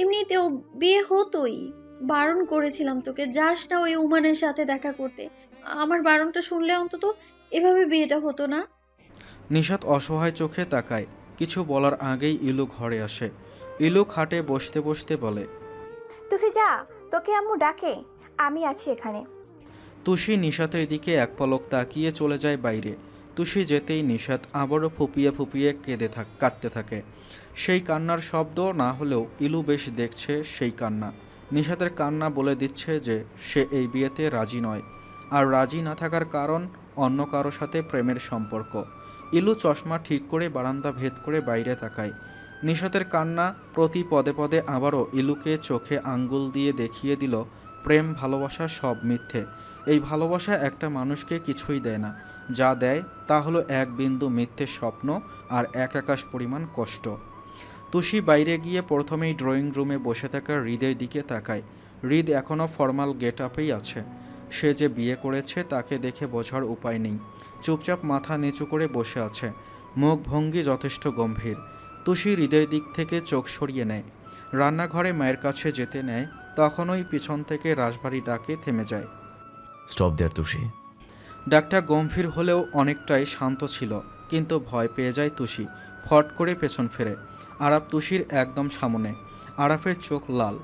এমনিতেও বিয়ে হতোই। বারণ করেছিলাম তোকে, যাস না ওই উমানের সাথে দেখা করতে। আমার বারণটা শুনলে অন্তত এভাবে বিয়েটা হতো না। নিশাত অসহায় চোখে তাকায়। কিছু বলার আগেই ইলু ঘরে আসে। ইলু খাটে বসতে বসতে বলে, তুই যা, তোকে আম্মু ডাকে, আমি আছি এখানে। তুষি নিশাতের দিকে এক পলক তাকিয়ে চলে যায় বাইরে। তুষি যেতেই নিশাত আবারও ফুপিয়ে ফুপিয়ে কাঁদতে থাকে। সেই কান্নার শব্দ না হলেও ইলু বেশ দেখছে সেই কান্না। নিশাতের কান্না বলে দিচ্ছে যে সে এই বিয়েতে রাজি নয়। আর রাজি না থাকার কারণ অন্য কারো সাথে প্রেমের সম্পর্ক। ইলু চশমা ঠিক করে বারান্দা ভেদ করে বাইরে তাকায়। নিশাতের কান্না প্রতি পদে পদে আবারও ইলুকে চোখে আঙ্গুল দিয়ে দেখিয়ে দিল প্রেম ভালোবাসা সব মিথ্যে। এই ভালোবাসা একটা মানুষকে কিছুই দেয় না। যা দেয় তা হলো এক বিন্দু মিথ্যে স্বপ্ন আর এক আকাশ পরিমাণ কষ্ট। তুষি বাইরে গিয়ে প্রথমেই ড্রয়িং রুমে বসে থাকা হৃদের দিকে তাকায়। হৃদ এখনও ফর্মাল গেট আপেই আছে। সে যে বিয়ে করেছে তাকে দেখে বোঝার উপায় নেই। চুপচাপ মাথা নিচু করে বসে আছে। মুখ ভঙ্গি যথেষ্ট গম্ভীর। তুষি হৃদের দিক থেকে চোখ সরিয়ে নেয়। রান্নাঘরে মায়ের কাছে যেতে নেয়, তখনই পিছন থেকে রাশভারী ডাকে থেমে যায়। স্টপ দেয়ার তুষি। ডাকটা গম্ভীর হলেও অনেকটাই শান্ত ছিল, কিন্তু ভয় পেয়ে যায় তুষি। ফট করে পেছন ফেরে। আরাফ তুষির একদম সামনে। আরাফের চোখ লাল।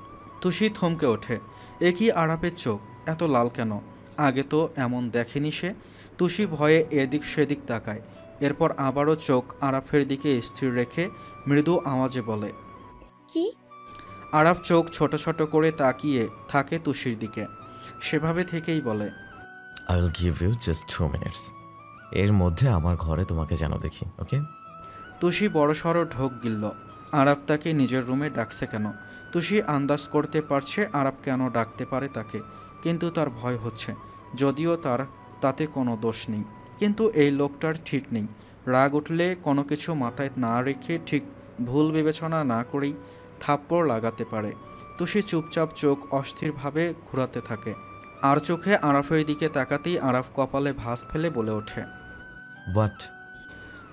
তুষি থমকে ওঠে। এ কি আরাফের চোখ এত লাল কেন? আগে তো এমন দেখেনি সে। তুষি ভয়ে এদিক সেদিক তাকায়। এরপর আবারও চোখ আরাফের দিকে স্থির রেখে মৃদু আওয়াজে বলে, কি? আরাফ চোখ ছোট ছোট করে তাকিয়ে থাকে তুষির দিকে। সেভাবে থেকেই বলে, I will give you just 2 minutes. এর মধ্যে আমার ঘরে তোমাকে যেন দেখি, ওকে? তুষি বড়সড় ঢোক গিলল। আরাফ তাকে নিজের রুমে ডাকছে কেন? তুষি আন্দাজ করতে পারছে আরাফ কেন ডাকতে পারে তাকে, কিন্তু তার ভয় হচ্ছে। যদিও তাতে কোনো দোষ নেই, কিন্তু এই লোকটার ঠিক নেই। রাগ উঠলে কোনো কিছু মাথায় না রেখে ঠিক ভুল বিবেচনা না করেই থাপ্পড় লাগাতে পারে। তুষি চুপচাপ চোখ অস্থিরভাবে ঘোরাতে থাকে। আর চোখে আরাফের দিকে তাকাতেই আরাফ কপালে ভাঁজ ফেলে বলে ওঠে, হোয়াট?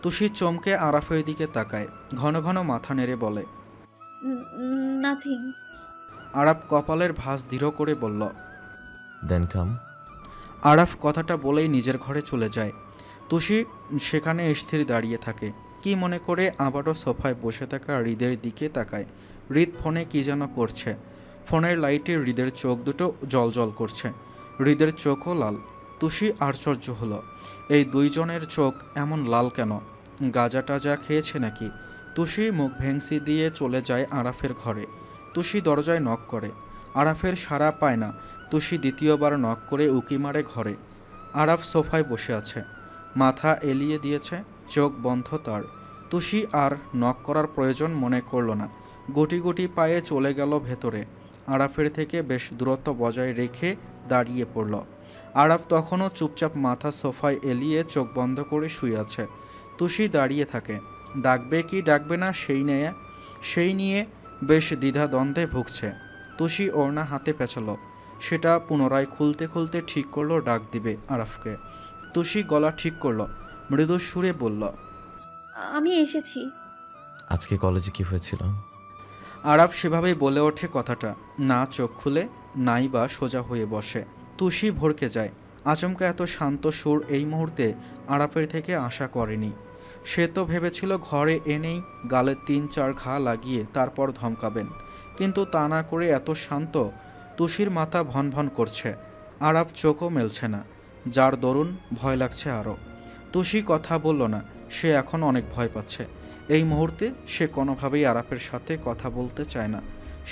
তুষি চমকে আরাফের দিকে তাকায়, ঘন ঘন মাথা নেড়ে বলে, নাথিং। আরাফ কপালের ভাঁজ দৃঢ় করে বলল। দেন কাম। আরাফ কথাটা বলেই নিজের ঘরে চলে যায়। তুষি সেখানে স্থির দাঁড়িয়ে থাকে, কি মনে করে আবারও সোফায় বসে থাকা হৃদের দিকে তাকায়। হৃদ ফোনে কি যেন করছে। ফোনের লাইটে হৃদের চোখ দুটো জলজল করছে, হৃদের চোখও লাল। তুষি আশ্চর্য হলো, এই দুইজনের চোখ এমন লাল কেন? গাঁজা টাজা খেয়েছে নাকি? তুষি মুখ ভেংসি দিয়ে চলে যায় আরাফের ঘরে। তুষি দরজায় নক করে, আরাফের সাড়া পায় না। তুষি দ্বিতীয়বার নক করে উকি মারে ঘরে। আরাফ সোফায় বসে আছে, মাথা এলিয়ে দিয়েছে, চোখ বন্ধ তার। তুষি আর নক করার প্রয়োজন মনে করল না, গুটি গুটি পায়ে চলে গেল ভেতরে। আরাফের থেকে বেশ দূরত্ব বজায় রেখে দাঁড়িয়ে পড়ল। আরাফ তখনও চুপচাপ মাথা সোফায় এলিয়ে চোখ বন্ধ করে শুয়ে আছে। তুষি দাঁড়িয়ে থাকে, ডাকবে কি ডাকবে না সেই নিয়ে বেশ দ্বিধাদ্বন্দ্বে ভুগছে। তুষি ওড়না হাতে পেঁচালো, সেটা পুনরায় খুলতে খুলতে ঠিক করলো ডাক দিবে আরাফকে। তুষি গলা ঠিক করলো, মৃদু সুরে বলল, আমি এসেছি। আজকে কলেজে কি হয়েছিল? আরাফ সেভাবেই বলে ওঠে কথাটা, না চোখ খুলে নাই বা সোজা হয়ে বসে। তুষি ভরকে যায়। আচমকা এত শান্ত সুর এই মুহূর্তে আরাফের থেকে আশা করেনি। সে তো ভেবেছিল ঘরে এনেই গালে 3-4 ঘা লাগিয়ে তারপর ধমকাবেন, কিন্তু তা না করে এত শান্ত। তুষির মাথা ভন ভন করছে, আরাফ চোখও মেলছে না, যার দরুন ভয় লাগছে আরও। তুষি কথা বলল না, সে এখন অনেক ভয় পাচ্ছে। এই মুহূর্তে সে কোনোভাবেই আরাফের সাথে কথা বলতে চায় না।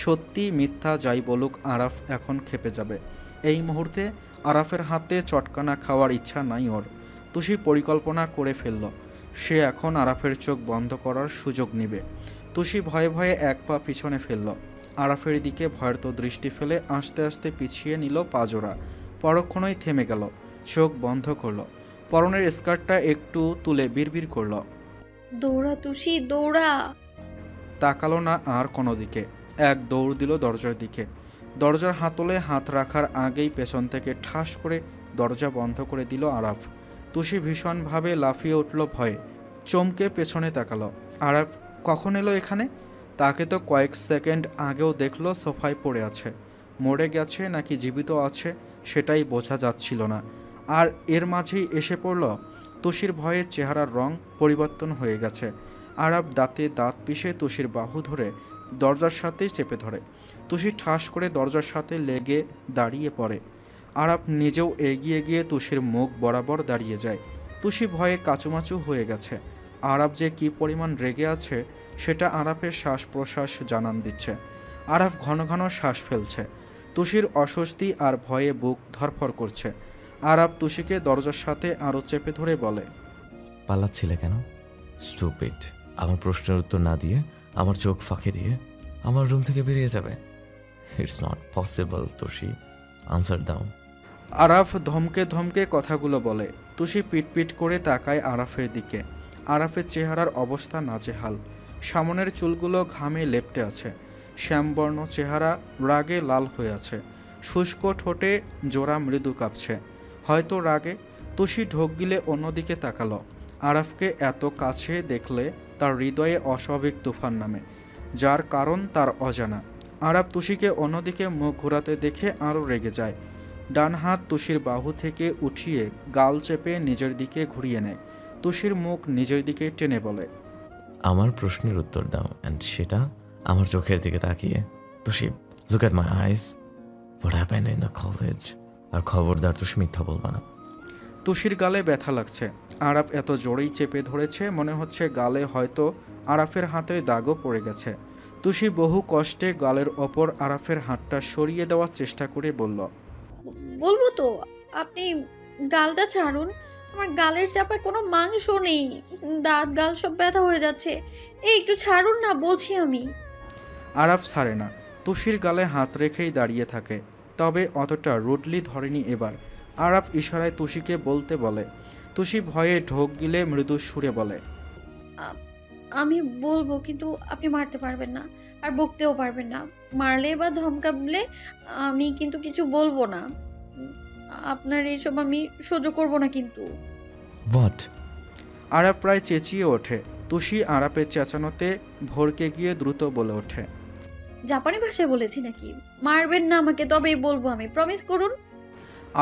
সত্যি মিথ্যা যাই বলুক, আরাফ এখন খেপে যাবে। এই মুহূর্তে আরাফের হাতে চটকানা খাওয়ার ইচ্ছা নাই ওর। তুষি পরিকল্পনা করে ফেলল, সে এখন আরাফের চোখ বন্ধ করার সুযোগ নেবে। তুষি ভয়ে ভয়ে এক পা পিছনে ফেলল, আরাফের দিকে ভয়ত দৃষ্টি ফেলে আস্তে আস্তে পিছিয়ে নিল পাজোড়া। পরক্ষণেই থেমে গেল, চোখ বন্ধ করল, পরনের স্কার্টটা একটু তুলে বিড়বিড় করল, দৌড়া তুষি দৌড়া। তাকালো না আর কোনো দিকে, এক দৌড় দিল দরজার দিকে। দরজার হাতলে হাত রাখার আগেই পেছন থেকে ঠাস করে দরজা বন্ধ করে দিল আরাফ। তুষি ভীষণভাবে লাফিয়ে উঠল ভয়ে, চমকে পেছনে তাকালো। আরাফ কখন এলো এখানে? তাকে তো কয়েক সেকেন্ড আগেও দেখলো সোফায় পড়ে আছে। মরে গেছে নাকি জীবিত আছে সেটাই বোঝা যাচ্ছিল না, আর এর মাঝেই এসে পড়ল। তুষির ভয়ে চেহারার রং পরিবর্তন হয়ে গেছে। আরাফ দাঁতে দাঁত পিষে তুষির বাহু ধরে দরজার সাথেই চেপে ধরে। তুষি ঠাস করে দরজার সাথে লেগে দাঁড়িয়ে পড়ে। আরাফ নিজেও এগিয়ে গিয়ে তুষির মুখ বরাবর দাঁড়িয়ে যায়। তুষি ভয়ে কাচুমাচু হয়ে গেছে। আরাফ যে কী পরিমাণ রেগে আছে সেটা আরাফের শ্বাস প্রশ্বাস জানান দিচ্ছে। আরাফ ঘন ঘন শ্বাস ফেলছে। তুষির অস্বস্তি আর ভয়ে বুক ধরফর করছে। আরাফ তুষিকে দরজার সাথে আরও চেপে ধরে বলে, পালাচ্ছিলে কেন? স্টুপিড। আমার প্রশ্নের উত্তর না দিয়ে, আমার চোখ ফাঁকে দিয়ে আমার রুম থেকে বেরিয়ে যাবে? It's not possible. Tushi, answer দাও। আরাফ ধমকে ধমকে কথাগুলো বলে। তুষি পিটপিট করে তাকায় আরাফের দিকে। আরাফের চেহারার অবস্থা নাজেহাল। সামনের চুলগুলো ঘামে লেপ্টে আছে, শ্যামবর্ণ চেহারা রাগে লাল হয়ে আছে, শুষ্ক ঠোঁটে জোড়া মৃদু কাঁপছে, হয়তো রাগে। তুষি ঢোক গিলে অন্যদিকে তাকালো। আরাফকে এত কাছে দেখলে তার হৃদয়ে অস্বাভাবিক তুফান নামে, যার কারণ তার অজানা। আরাফ তুষিকে অন্যদিকে মুখ ঘোরাতে দেখে আরও রেগে যায়। ডান হাত তুষির বাহু থেকে উঠিয়ে গাল চেপে নিজের দিকে ঘুরিয়ে নেয়। তুষির মুখ নিজের দিকে টেনে বলে, আমার প্রশ্নের উত্তর দাও, অ্যান্ড সেটা আমার চোখের দিকে তাকিয়ে। Tushi, look at my eyes. What happened in the college? আর খবরদার তুষি মিথ্যা বলবা না। তুষির গালে ব্যথা লাগছে। আরাফ এত জোরেই চেপে ধরেছে, মনে হচ্ছে গালে হয়তো আরাফের হাতের দাগও পড়ে গেছে। তুষি বহু কষ্টে গালের ওপর আরাফের হাতটা সরিয়ে দেওয়ার চেষ্টা করে বলল, বলবো তো, আপনি গালটা ছাড়ুন। আমার গালের চাপায় কোনো মাংস নেই, দাঁত গাল সব ব্যথা হয়ে যাচ্ছে। এই একটু ছাড়ুন না বলছি আমি। আরাফ ছাড়ে না। তুষির গালে হাত রেখেই দাঁড়িয়ে থাকে, তবে অতটা রুডলি ধরেনি এবার। আরাফ ইশারায় তুষিকে বলতে বলে। তুষি ভয়ে ঢোক গিলে মৃদু সুরে বলে, আমি বলবো, কিন্তু আপনি মারতে পারবেন না, আর বকতেও পারবেন না। মারলে বা ধমকাবলে আমি কিন্তু কিছু বলবো না। আপনার এইসব আমি সহ্য করবো না কিন্তু। হোয়াট? আরাফ প্রায় চেঁচিয়ে ওঠে। তুষি আরাফের চেঁচানোতে ভরকে গিয়ে দ্রুত বলে ওঠে, জাপানি ভাষায় বলেছি নাকি? মারবেন না আমাকে, তবেই বলবো আমি, প্রমিস করুন।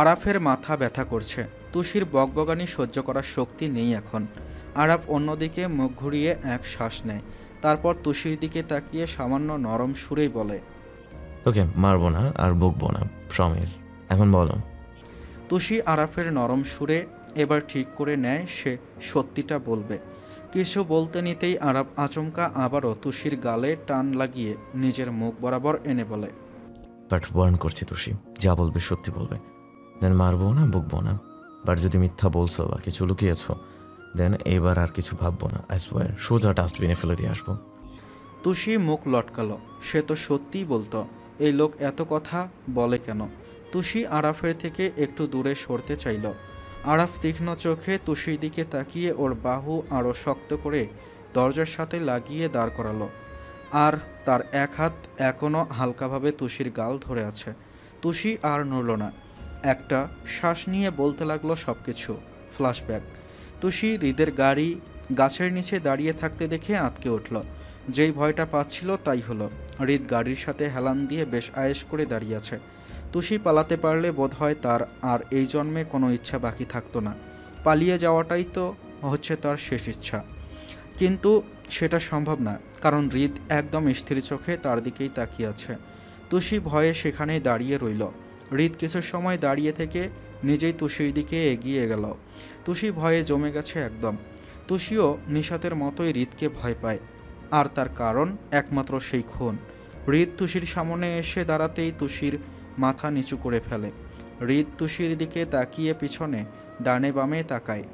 আরাফের মাথা ব্যথা করছে। তুষির বকবগানি সহ্য করার শক্তি নেই এখন। আরাফ অন্যদিকে মুখ ঘুরিয়ে এক শ্বাস নেয়, তারপর তুষির দিকে তাকিয়ে সামান্য নরম সুরেই বলে, ওকে, মারবো না আর বকবো না, প্রমিস। এখন বলো। তুষি আরাফের নরম সুরে এবার ঠিক করে নেয় সে সত্যিটা বলবে। কিছু বলতে নিতেই আরাফ আচমকা আবারও তুষির গালে টান লাগিয়ে নিজের মুখ বরাবর এনে বলে, বাট ওয়ার্ন করছি তুষি, যা বলবে সত্যি বলবে। দেন মারবো না, বকবো না। বাট যদি মিথ্যা বলছো বা কিছু লুকিয়েছো, দেন এবার আর কিছু ভাববো না। আই সোয়ার সোজা ডাস্টবিনে ফেলে দিয়ে আসবো। তুষি মুখ লটকালো। সে তো সত্যিই বলতো, এই লোক এত কথা বলে কেন? তুষি আরাফের থেকে একটু দূরে সরতে চাইল। আরাফ তীক্ষ্ণ চোখে তুষির দিকে তাকিয়ে ওর বাহু আরও শক্ত করে দরজার সাথে লাগিয়ে দাঁড় করালো, আর তার এক হাত এখনও হালকাভাবে তুষির গাল ধরে আছে। তুষি আর নড়ল না, একটা শ্বাস নিয়ে বলতে লাগলো সব কিছু। ফ্ল্যাশব্যাক। তুষি হৃদের গাড়ি গাছের নিচে দাঁড়িয়ে থাকতে দেখে আঁতকে উঠল। যেই ভয়টা পাচ্ছিল তাই হলো। হৃদ গাড়ির সাথে হেলান দিয়ে বেশ আয়েশ করে দাঁড়িয়ে আছে। তুষি পালাতে পারলে বোধহয় তার আর এই জন্মে কোনো ইচ্ছা বাকি থাকতো না। পালিয়ে যাওয়াটাই তো হচ্ছে তার শেষ ইচ্ছা, কিন্তু সেটা সম্ভব না, কারণ হৃদ একদম স্থির চোখে তার দিকেই তাকিয়ে আছে। তুষি ভয়ে সেখানেই দাঁড়িয়ে রইল। হৃদ কিছু সময় দাঁড়িয়ে থেকে নিজেই তুষির দিকে এগিয়ে গেল। তুষি ভয়ে জমে গেছে একদম। তুষিও নিশাতের মতোই হৃদকে ভয় পায়, আর তার কারণ একমাত্র সেই খুন। হৃদ তুষির সামনে এসে দাঁড়াতেই তুষির মাথা নিচু করে ফেলে। হৃদ তুষির দিকে তাকিয়ে পিছনে ডানে বামে তাকায়,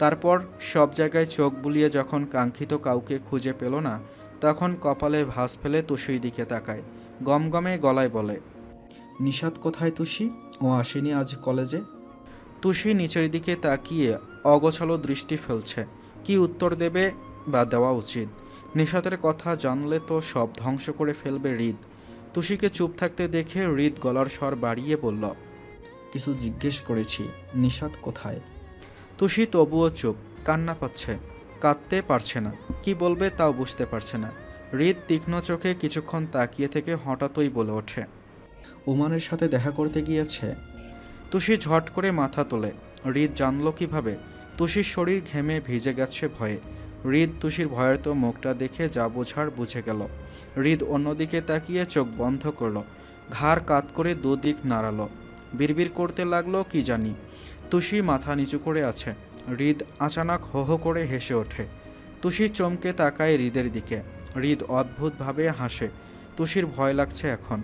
তারপর সব জায়গায় চোখ বুলিয়ে যখন কাঙ্ক্ষিত কাউকে খুঁজে পেল না, তখন কপালে ভাঁজ ফেলে তুষির দিকে তাকায়। গমগমে গলায় বলে, নিশাত কোথায় তুষি? ও আসেনি আজ কলেজে? তুষি নিচের দিকে তাকিয়ে অগোছালো দৃষ্টি ফেলছে। কি উত্তর দেবে বা দেওয়া উচিত? নিশাতের কথা জানলে তো সব ধ্বংস করে ফেলবে হৃদ। তুষিকে চুপ থাকতে দেখে হৃদ গলার স্বর বাড়িয়ে বলল, কিছু জিজ্ঞেস করেছি, নিশাত কোথায়? তুষি তবুও চুপ, কান্না পাচ্ছে, কাঁদতে পারছে না, কি বলবে তাও বুঝতে পারছে না। হৃদ তীক্ষ্ণ চোখে কিছুক্ষণ তাকিয়ে থেকে হঠাৎই বলে ওঠে, ওমানের সাথে দেখা করতে গিয়েছে। তুষি ঝট করে মাথা তোলে। হৃদ জানল কিভাবে? তুষির শরীর ঘেমে ভিজে গেছে ভয়ে। হৃদ তুষির ভয়ার্ত মুখটা দেখে যা বোঝার বুঝে গেল। হৃদ অন্যদিকে তাকিয়ে চোখ বন্ধ করল, ঘাড় কাত করে দুদিক নাড়ালো, বিড়বিড় করতে লাগলো কি জানি। তুষি মাথা নিচু করে আছে। হৃদ আচানক হো হো করে হেসে ওঠে। তুষি চমকে তাকায় হৃদের দিকে। হৃদ অদ্ভুতভাবে হাসে। তুষির ভয় লাগছে এখন।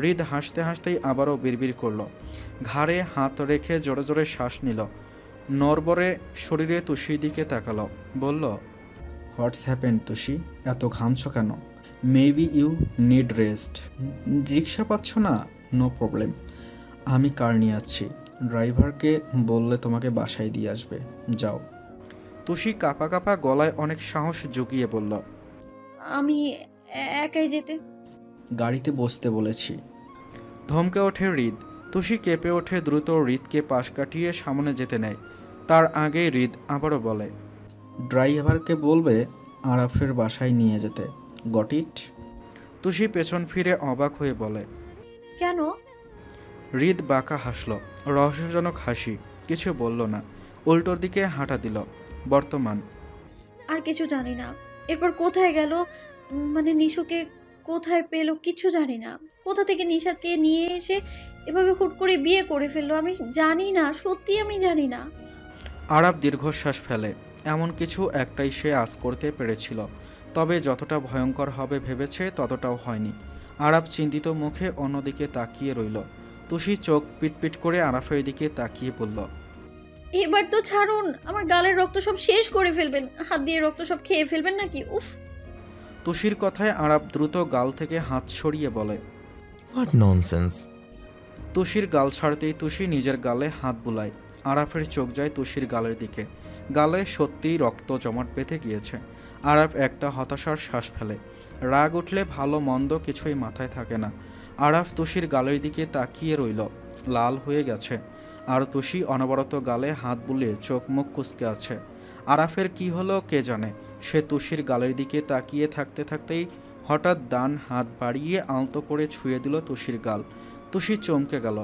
হৃদ হাসতে হাসতেই আবারও বিড়বিড় করলো, ঘাড়ে হাত রেখে জোরে জোরে শ্বাস নিল, নড়বড়ে শরীরে তুষির দিকে তাকালো, বলল, হোয়াটস হ্যাপেন তুষি? এত ঘামছো কেন? Maybe you need rest. রিক্সা পাচ্ছ না? নো প্রবলেম, আমি কার নিয়ে আছি, ড্রাইভারকে বললে তোমাকে বাসায় দিয়ে আসবে, যাও। তুষি কাঁপা কাঁপা গলায় অনেক সাহস জুগিয়ে বলল, আমি একাই যেতে। গাড়িতে বসতে বলেছি। ধমকে ওঠে হৃদ। তুষি কেঁপে ওঠে দ্রুত হৃদকে পাশ কাটিয়ে সামনে যেতে নেয়। তার আগেই হৃদ আবারও বলে, ড্রাইভারকে বলবে আরাফের বাসায় নিয়ে যেতে, গট ইট? তুষি পেছন ফিরে অবাক হয়ে বলে, কেন? হৃদ বাঁকা হাসল, রহস্যজনক হাসি। কিছু বলল না, উল্টোর দিকে হাঁটা দিল। বর্তমান। আর কিছু জানি না। এরপর কোথায় গেল, মানে নিশুকে কোথায় পেলো কিছু জানি না। কোথা থেকে নিশাতকে নিয়ে এসে এভাবে হুট করে বিয়ে করে ফেললো আমি জানি না, সত্যি আমি জানি না। আরাফ দীর্ঘশ্বাস ফেলে। এমন কিছু একটাই সে আজ করতে পেরেছিল, তবে যতটা ভয়ঙ্কর হবে ভেবেছে ততটাও হয়নি। আরাফ চিন্তিত মুখে অন্যদিকে তাকিয়ে রইল। তুষি চোখ পিটপিট করে আরাফের দিকে তাকিয়ে বলল, এবার তো ছাড়ুন, আমার গালের রক্ত সব শেষ করে ফেলবেন, হাত দিয়ে রক্ত সব খেয়ে ফেলবেন নাকি? উফ। তুষির কথায় আরাফ দ্রুত গাল থেকে হাত সরিয়ে বলে। What nonsense. তুষির গাল ছাড়তেই তুষি নিজের গালে হাত বুলায়। আরাফের চোখ যায় তুষির গালের দিকে। গালে সত্যিই রক্ত জমাট বেঁধে গিয়েছে। আরাফ একটা হতাশার শ্বাস ফেলে। রাগ উঠলে ভালো মন্দ কিছুই মাথায় থাকে না। আরাফ তুষির গালের দিকে তাকিয়ে রইল। লাল হয়ে গেছে, আর তুষি অনবরত গালে হাত বুলিয়ে চোখ মুখ কুঁচকে আছে। আরাফের কি হলো কে জানে। সে তুষির গালের দিকে তাকিয়ে থাকতে থাকতেই হঠাৎ ডান হাত বাড়িয়ে আলতো করে ছুঁয়ে দিল তুষির গাল। তুষি চমকে গেল।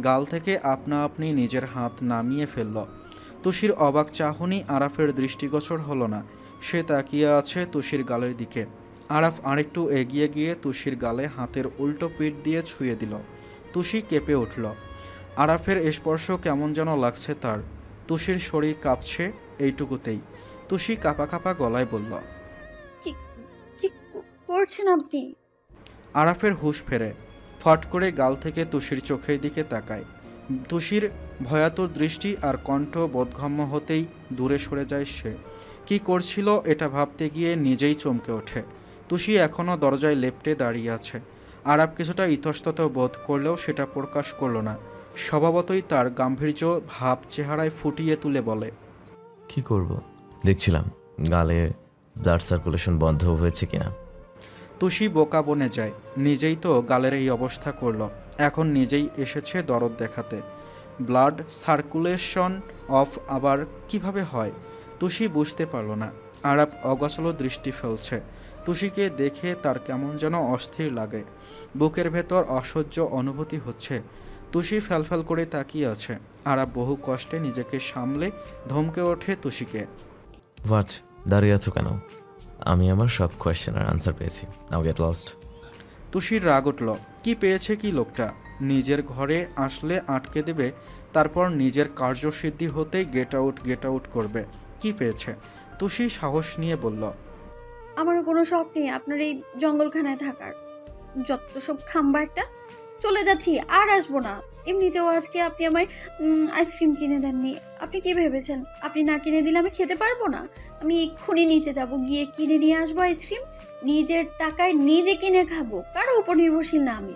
গাল থেকে আপনা আপনি নিজের হাত নামিয়ে ফেলল। তুষির অবাক চাহনি আরাফের দৃষ্টিগোচর হলো না। সে তাকিয়ে আছে তুষির গালের দিকে। আরাফ আরেকটু এগিয়ে গিয়ে তুষির গালে হাতের উল্টো পিঠ দিয়ে ছুঁয়ে দিল। তুষি কেঁপে উঠল। আরাফের স্পর্শ কেমন যেন লাগছে তার। তুষির শরীর কাঁপছে এইটুকুতেই। তুষি কাঁপা কাঁপা গলায় বলল, কি কি করছেন আপনি? আরাফের হুঁশ ফেরে। ফট করে গাল থেকে তুষির চোখের দিকে তাকায়। তুষির ভয়াতুর দৃষ্টি আর কণ্ঠ বোধগম্য হতেই দূরে সরে যায় সে। কি করছিল এটা ভাবতে গিয়ে নিজেই চমকে ওঠে। তুষি এখনও দরজায় লেপ্টে দাঁড়িয়ে আছে। আরাফ কিছুটা ইতস্তত বোধ করলেও সেটা প্রকাশ করল না। স্বভাবতই তার গাম্ভীর্য ভাব চেহারায় ফুটিয়ে তুলে বলে, কি করব? দেখছিলাম গালে ব্লাড সার্কুলেশন বন্ধ হয়েছে কিনা। তুষি বোকা বনে যায়। নিজেই তো গালের এই অবস্থা করল, এখন নিজেই এসেছে দরদ দেখাতে। ব্লাড সার্কুলেশন অফ আবার কিভাবে হয়? তুষি বুঝতে পারল না। আরাফ অগোছালো দৃষ্টি ফেলছে। তুষিকে দেখে তার কেমন যেন অস্থির লাগে। বুকের ভেতর অসহ্য অনুভূতি হচ্ছে। তুষি ফ্যালফ্যাল করে তাকিয়ে আছে। আরাফ বহু কষ্টে নিজেকে সামলে ধমকে ওঠে তুষিকে। হোয়াট, দাঁড়িয়ে আছো কেন? আমি আমার সব কোয়েশ্চেনের আনসার পেয়েছি, নাও গেট লস্ট। তুষির রাগ উঠল। কি পেয়েছে কি লোকটা? নিজের ঘরে আসলে আটকে দেবে, তারপর নিজের কার্যসিদ্ধি হতেই গেট আউট করবে। কি পেয়েছে? তুষি সাহস নিয়ে বলল, আমারও কোনো শখ নেই আপনার এই জঙ্গলখানায় থাকার। যত সব খাম্বা একটা। চলে যাচ্ছি, আর আসবো না। এমনিতেও আজকে আপনি আমায় আইসক্রিম কিনে দেননি। আপনি কি ভেবেছেন আপনি না কিনে দিলে আমি খেতে পারবো না? আমি এক্ষুনি নিচে যাব, গিয়ে কিনে নিয়ে আসবো আইসক্রিম। নিজের টাকায় নিজে কিনে খাবো, কারো উপর নির্ভরশীল না আমি।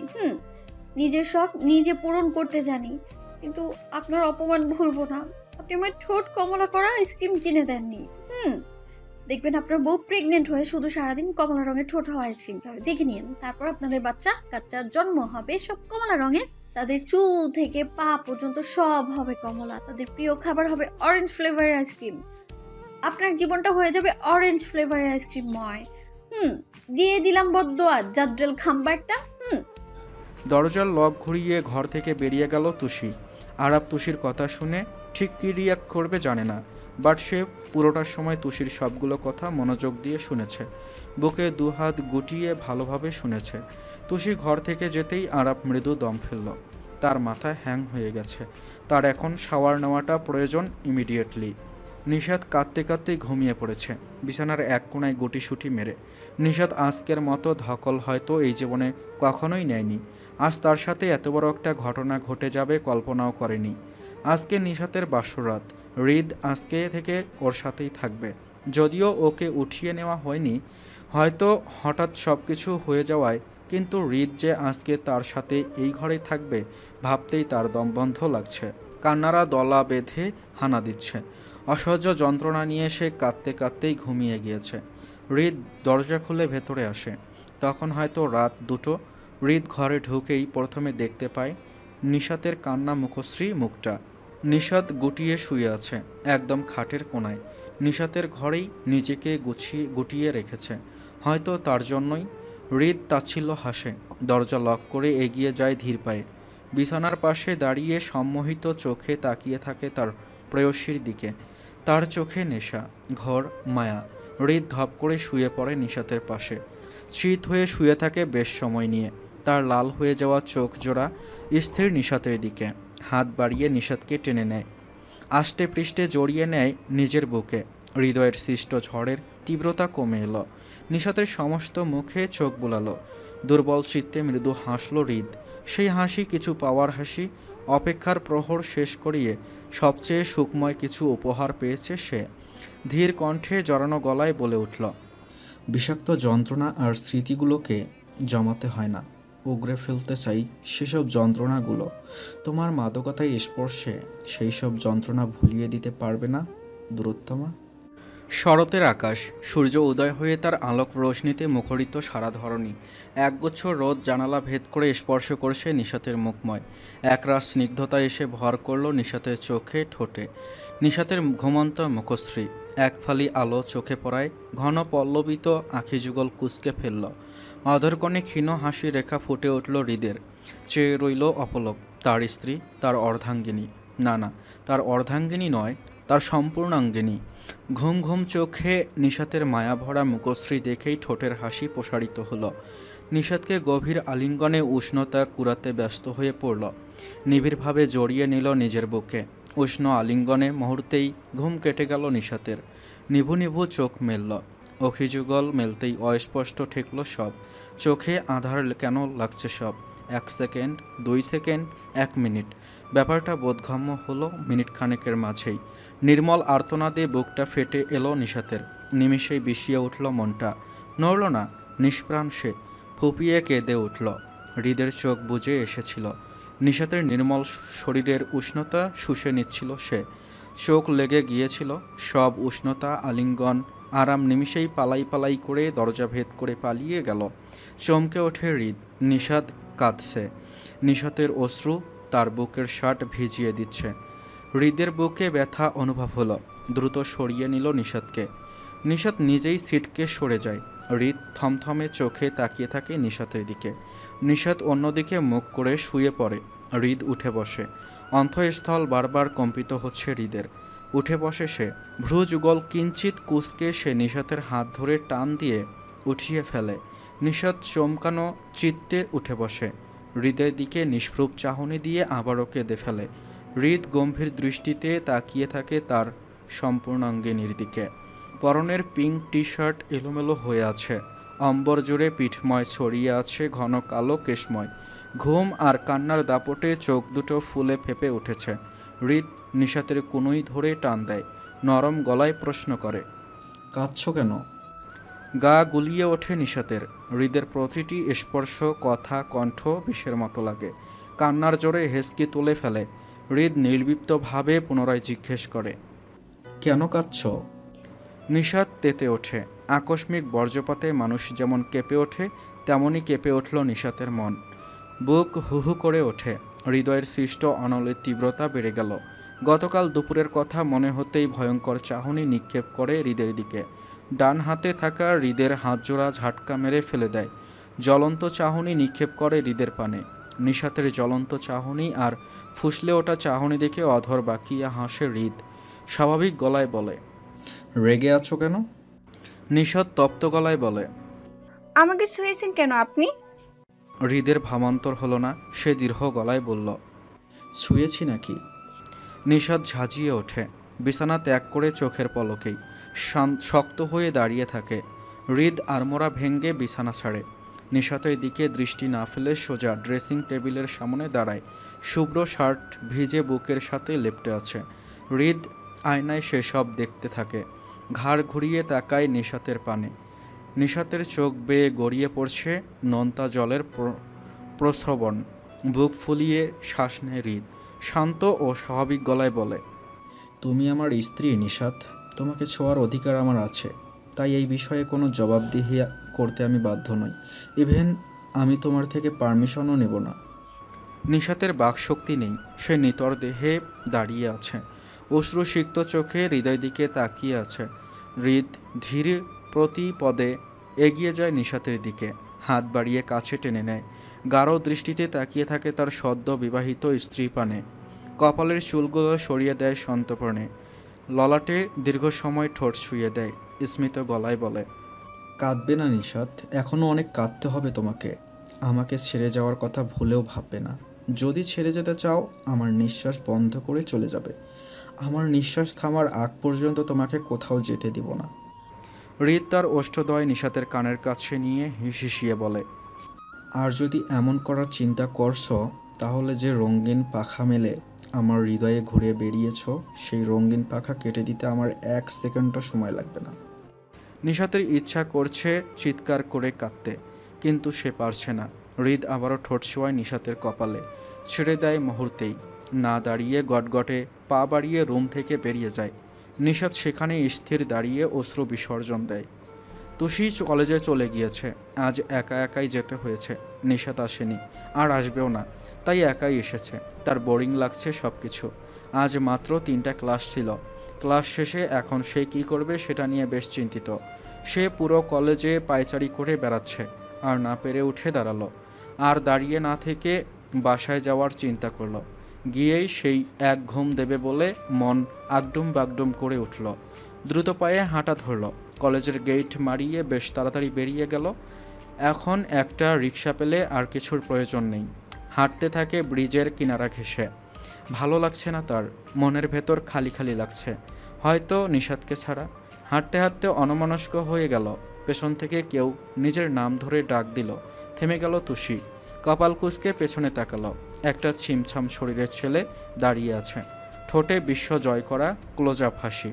নিজের শখ নিজে পূরণ করতে জানি, কিন্তু আপনার অপমান ভুলবো না। আপনি আমার ঠোঁট কমলা করা আইসক্রিম কিনে দেননি। দেখবেন আপনার বউ প্রেগনেন্ট হয়ে শুধু সারাদিন কমলা রঙের ঠোঁট হওয়া আইসক্রিম খাবে, দেখে নিন। তারপর আপনাদের বাচ্চা কাচ্চার জন্ম হবে সব কমলা রঙের। তাদের চুল থেকে পা পর্যন্ত সব হবে কমলা। তাদের প্রিয় খাবার হবে অরেঞ্জ ফ্লেভারের আইসক্রিম। আপনার জীবনটা হয়ে যাবে অরেঞ্জ ফ্লেভারের আইসক্রিমময়। দিয়ে দিলাম বদদোয়া, জাদ্রেল খাম্বা একটা। দরজার লক ঘুরিয়ে ঘর থেকে বেরিয়ে গেল তুষি। আরাফ তুষির কথা শুনে ঠিক কী রিয়াক্ট করবে জানে না, বাট সে পুরোটার সময় তুষির সবগুলো কথা মনোযোগ দিয়ে শুনেছে। বুকে দুহাত গুটিয়ে ভালোভাবে শুনেছে। তুষি ঘর থেকে যেতেই আরাফ মৃদু দম ফেলল। তার মাথা হ্যাং হয়ে গেছে। তার এখন শাওয়ার নেওয়াটা প্রয়োজন ইমিডিয়েটলি। নিশাত কাঁদতে কাঁদতেই ঘুমিয়ে পড়েছে বিছানার এক কোণায় গুটিসুটি মেরে। নিশাত আজকের মতো ধকল হয়তো এই জীবনে কখনোই নেয়নি। আজ তার সাথে এত বড় একটা ঘটনা ঘটে যাবে কল্পনাও করেনি। আজকে নিশাতের বাসরাত। হৃদ আজকে থেকে ওর সাথেই থাকবে। যদিও ওকে উঠিয়ে নেওয়া হয়নি, হয়তো হঠাৎ সব কিছু হয়ে যাওয়ায়, কিন্তু হৃদ যে আজকে তার সাথে এই ঘরেই থাকবে ভাবতেই তার দমবন্ধ লাগছে। কান্নারা দলা বেঁধে হানা দিচ্ছে। অসহ্য যন্ত্রণা নিয়ে সে কাঁদতে কাঁদতেই ঘুমিয়ে গিয়েছে। হৃদ দরজা খুলে ভেতরে আসে। তখন হয়তো রাত 2টো। হৃদ ঘরে ঢুকেই প্রথমে দেখতে পায় নিশাতের কান্না মুখশ্রী মুখটা। নিশাত গুটিয়ে শুয়ে আছে একদম খাটের কোণায়। নিশাতের ঘরেই নিজেকে গুটিয়ে রেখেছে। হয়তো তার জন্যই। হৃদ তাচ্ছিল্য হাসে। দরজা লক করে এগিয়ে যায় ধীর পায়ে। বিছানার পাশে দাঁড়িয়ে সম্মোহিত চোখে তাকিয়ে থাকে তার প্রেয়সীর দিকে। তার চোখে নেশা, ঘর, মায়া। হৃদ ধপ করে শুয়ে পড়ে নিশাতের পাশে। শীত হয়ে শুয়ে থাকে বেশ সময় নিয়ে। তার লাল হয়ে যাওয়া চোখ জোড়া স্থির নিশাতের দিকে। হাত বাড়িয়ে নিশাতকে টেনে নেয়, আষ্টে পৃষ্ঠে জড়িয়ে নেয় নিজের বুকে। হৃদয়ের সৃষ্ট ঝড়ের তীব্রতা কমে এলো। নিশাতের সমস্ত মুখে চোখ বুলালো। দুর্বল চিত্তে মৃদু হাসল হৃদ। সেই হাসি কিছু পাওয়ার হাসি। অপেক্ষার প্রহর শেষ করিয়ে সবচেয়ে সুখময় কিছু উপহার পেয়েছে সে। ধীর কণ্ঠে জড়ানো গলায় বলে উঠল, বিষাক্ত যন্ত্রণা আর স্মৃতিগুলোকে জমাতে হয় না, উগরে ফেলতে চাই সেসব যন্ত্রণাগুলো। তোমার মাদকতায় স্পর্শে সেই সব যন্ত্রণা ভুলিয়ে দিতে পারবে না দূরত্বমা? শরতের আকাশ, সূর্য উদয় হয়ে তার আলোক রোশনিতে মুখরিত সারা ধরনী। একগুচ্ছ রোদ জানালা ভেদ করে স্পর্শ করছে নিশাতের মুখময়। একরাশ স্নিগ্ধতা এসে ভর করল নিশাতের চোখে, ঠোঁটে। নিশাতের ঘুমন্ত মুখশ্রী এক ফালি আলো চোখে পড়ায় ঘন পল্লবিত আখিযুগল কুঁচকে ফেলল। অধরকণে ক্ষীণ হাসি রেখা ফুটে উঠল হৃদের। চেয়ে রইল অপলক তার স্ত্রী, তার অর্ধাঙ্গিনী। না না, তার অর্ধাঙ্গিনী নয়, তার সম্পূর্ণাঙ্গিনী। ঘুম ঘুম চোখে নিশাতের মায়াভরা মুখশ্রী দেখেই ঠোঁটের হাসি প্রসারিত হলো। নিশাতকে গভীর আলিঙ্গনে উষ্ণতা কুড়াতে ব্যস্ত হয়ে পড়ল। নিবিড়ভাবে জড়িয়ে নিল নিজের বুকে। উষ্ণ আলিঙ্গনে মুহূর্তেই ঘুম কেটে গেল নিশাতের। নিভু নিভু চোখ মেলল, অখিযুগল মেলতেই অস্পষ্ট ঠেকল সব। চোখে আধার কেন লাগছে সব। 1 সেকেন্ড, 2 সেকেন্ড, 1 মিনিট। ব্যাপারটা বোধগম্য হলো মিনিট খানেকের মাঝেই। নির্মল আর্তনাদে বুকটা ফেটে এলো নিশাতের। নিমিষেই বিষিয়ে উঠল মনটা। নড়ল না, নিষ্প্রাণ সে। ফুপিয়ে কেঁদে উঠল। হৃদের চোখ বুজে এসেছিল। নিশাতের নির্মল শরীরের উষ্ণতা শুষে নিচ্ছিল সে। চোখ লেগে গিয়েছিল সব উষ্ণতা, আলিঙ্গন, আরাম নিমিষেই পালাই পালাই করে দরজা ভেদ করে পালিয়ে গেল। চমকে ওঠে হৃদ। নিশাত কাঁদছে। নিশাতের অশ্রু তার বুকের শার্ট ভিজিয়ে দিচ্ছে। হৃদের বুকে ব্যথা অনুভব হলো। দ্রুত সরিয়ে নিল নিশাতকে। নিশাত নিজেই ছিটকে সরে যায়। হৃদ থমথমে চোখে তাকিয়ে থাকে নিশাতের দিকে। নিশাত অন্যদিকে মুখ করে শুয়ে পড়ে। হৃদ উঠে বসে। অন্ত্যস্থল বারবার কম্পিত হচ্ছে হৃদের। উঠে বসে সে। ভ্রু যুগল কিঞ্চিত কুঁচকে সে নিশাতের হাত ধরে টান দিয়ে উঠিয়ে ফেলে। নিশাত চমকানো চিত্তে উঠে বসে। হৃদের দিকে নিষ্প্রভ চাহনি দিয়ে আবারও কেঁদে ফেলে। হৃদ গম্ভীর দৃষ্টিতে তাকিয়ে থাকে তার সম্পূর্ণাঙ্গিনীর দিকে। পরনের পিঙ্ক টি শার্ট এলোমেলো হয়ে আছে। অম্বর জুড়ে পিঠময় ছড়িয়ে আছে ঘন কালো কেশময়। ঘুম আর কান্নার দাপটে চোখ দুটো ফুলে ফেপে উঠেছে। হৃদ নিশাতের কুনুই ধরে টান দেয়। নরম গলায় প্রশ্ন করে, কাঁদছ কেন? গা গুলিয়ে ওঠে নিশাতের। হৃদের প্রতিটি স্পর্শ, কথা, কণ্ঠ বিষের মতো লাগে। কান্নার জোরে হেসকি তুলে ফেলে। হৃদ নির্লিপ্তভাবে পুনরায় জিজ্ঞেস করে, কেন কাঁদছ? নিশাত তেতে ওঠে। আকস্মিক বজ্রপাতে মানুষ যেমন কেঁপে ওঠে তেমনই কেঁপে উঠল নিশাতের মন। বুক হুহু করে ওঠে। হৃদয়ের সৃষ্ট অনলের তীব্রতা বেড়ে গেল। গতকাল দুপুরের কথা মনে হতেই ভয়ঙ্কর চাহনি নিক্ষেপ করে হৃদের দিকে। ডান হাতে থাকা হৃদের হাতজোড়া ঝাটকা মেরে ফেলে দেয়। জ্বলন্ত চাহনি নিক্ষেপ করে হৃদের পানে। নিশাতের জ্বলন্ত চাহনি আর ফুসলে ওঠা চাহনি দেখে অধর বাঁকিয়া হাসে হৃদ। স্বাভাবিক গলায় বলে, রেগে আছো কেন? নিশাত তপ্ত গলায় বলে, আমাকে ছুঁয়েছেন কেন আপনি? হৃদের ভাবান্তর হলো না। সে দীর্ঘ গলায় বলল, ছুঁয়েছি নাকি? নিশাত ঝাঁঝিয়ে ওঠে। বিছানা ত্যাগ করে চোখের পলকেই শক্ত হয়ে দাঁড়িয়ে থাকে। হৃদ আড়মোড়া ভেঙ্গে বিছানা ছাড়ে। নিশাতের দিকে দৃষ্টি না ফেলে সোজা ড্রেসিং টেবিলের সামনে দাঁড়ায়। শুভ্র শার্ট ভিজে বুকের সাথে লেপ্টে আছে। হৃদ আয়নায় সেসব দেখতে থাকে। ঘাড় ঘুরিয়ে তাকায় নিশাতের পানে। নিশাতের চোখ বেয়ে গড়িয়ে পড়ছে নোনতা জলের প্রস্রবণ। বুক ফুলিয়ে শ্বাস নেয় হৃদ। শান্ত ও স্বাভাবিক গলায় বলে, তুমি আমার স্ত্রী নিশাত। তোমাকে ছোঁয়ার অধিকার আমার আছে। তাই এই বিষয়ে কোনো জবাবদিহি করতে আমি বাধ্য নই। ইভেন আমি তোমার থেকে পারমিশনও নেব না। নিশাতের বাকশক্তি নেই। সে নিতর দেহে দাঁড়িয়ে আছে। অশ্রুসিক্ত চোখে হৃদয় দিকে তাকিয়ে আছে। হৃদ ধীর প্রতি পদে এগিয়ে যায় নিশাতের দিকে। হাত বাড়িয়ে কাছে টেনে নেয়। গাঢ় দৃষ্টিতে তাকিয়ে থাকে তার সদ্য বিবাহিত স্ত্রী পানে। কপালের চুলগুলো সরিয়ে দেয় সন্তর্পণে। ললাটে দীর্ঘ সময় ঠোঁট ছুঁয়ে দেয়। স্মিত গলায় বলে, কাঁদবে না নিশাত। এখনও অনেক কাঁদতে হবে তোমাকে। আমাকে ছেড়ে যাওয়ার কথা ভুলেও ভাববে না। যদি ছেড়ে যেতে চাও আমার নিঃশ্বাস বন্ধ করে চলে যাবে। আমার নিঃশ্বাস থামার আগ পর্যন্ত তোমাকে কোথাও যেতে দিব না। হৃদ তার ওষ্ঠদয় নিশাতের কানের কাছে নিয়ে হিসিয়ে বলে, আর যদি এমন করার চিন্তা করছো তাহলে যে রঙিন পাখা মেলে আমার হৃদয়ে ঘুরে বেরিয়েছ সেই রঙিন পাখা কেটে দিতে আমার 1 সেকেন্ডও সময় লাগবে না। নিশাতের ইচ্ছা করছে চিৎকার করে কাঁদতে, কিন্তু সে পারছে না। হৃদ আবারও ঠোঁট ছোঁয়ায় নিশাতের কপালে, ছেড়ে দেয় মুহূর্তেই। না দাঁড়িয়ে গটগটে পা বাড়িয়ে রুম থেকে বেরিয়ে যায়। নিশাত সেখানে স্থির দাঁড়িয়ে অশ্রু বিসর্জন দেয়। তুষি কলেজে চলে গিয়েছে। আজ একা একাই যেতে হয়েছে। নিশাত আসেনি, আর আসবেও না, তাই একাই এসেছে। তার বোরিং লাগছে সব কিছু। আজ মাত্র 3টা ক্লাস ছিল। ক্লাস শেষে এখন সে কী করবে সেটা নিয়ে বেশ চিন্তিত। সে পুরো কলেজে পায়চারি করে বেড়াচ্ছে, আর না পেরে উঠে দাঁড়ালো। আর দাঁড়িয়ে না থেকে বাসায় যাওয়ার চিন্তা করলো। গিয়েই সেই এক ঘুম দেবে বলে মন আগডুম বাগডুম করে উঠল। দ্রুত পায়ে হাঁটা ধরল। কলেজের গেট মারিয়ে বেশ তাড়াতাড়ি বেরিয়ে গেল। এখন একটা রিক্সা পেলে আর কিছুর প্রয়োজন নেই। হাঁটতে থাকে ব্রিজের কিনারা ঘেঁষে। ভালো লাগছে না তার, মনের ভেতর খালি খালি লাগছে, হয়তো নিশাতকে ছাড়া। হাঁটতে হাঁটতে অন্যমনস্ক হয়ে গেল। পেছন থেকে কেউ নিজের নাম ধরে ডাক দিল। থেমে গেল তুষি। কপাল কুঁচকে পেছনে তাকালো। একটা ছিমছাম শরীরের ছেলে দাঁড়িয়ে আছে। ঠোঁটে বিশ্ব জয় করা ক্লোজ আপ হাসি,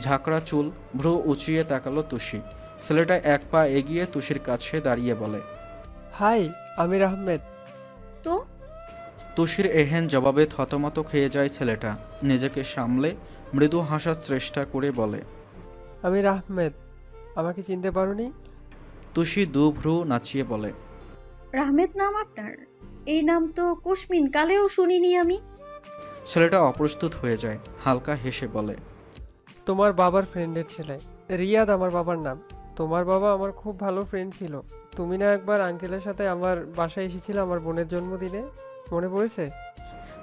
ঝাঁকড়া চুল, ভ্রু উঁচিয়ে তাকালো তুষি। ছেলেটা এক পা এগিয়ে তুষির কাছে দাঁড়িয়ে বলে, হাই, আমির আহমেদ। তো তুষির এহেন জবাবে থতমত খেয়ে যায় ছেলেটা। নিজেকে সামলে মৃদু হাসার চেষ্টা করে বলে, আমির আহমেদ, আমাকে চিনতে পারোনি? তুষি দু ভ্রু নাচিয়ে বলে, রাহমেদ নাম আপনার? এই নাম তো কোশমিন কালেও শুনিনি আমি। ছেলেটা অপ্রস্তুত হয়ে যায়। হালকা হেসে বলে, তোমার বাবার ফ্রেন্ডের ছেলে রিয়াদ আমার বাবার নাম। তোমার বাবা আমার খুব ভালো ফ্রেন্ড ছিল। তুমি না একবার আঙ্কেলের সাথে আমার বাসায় এসেছিলে আমার বোনের জন্মদিনে, মনে পড়েছে?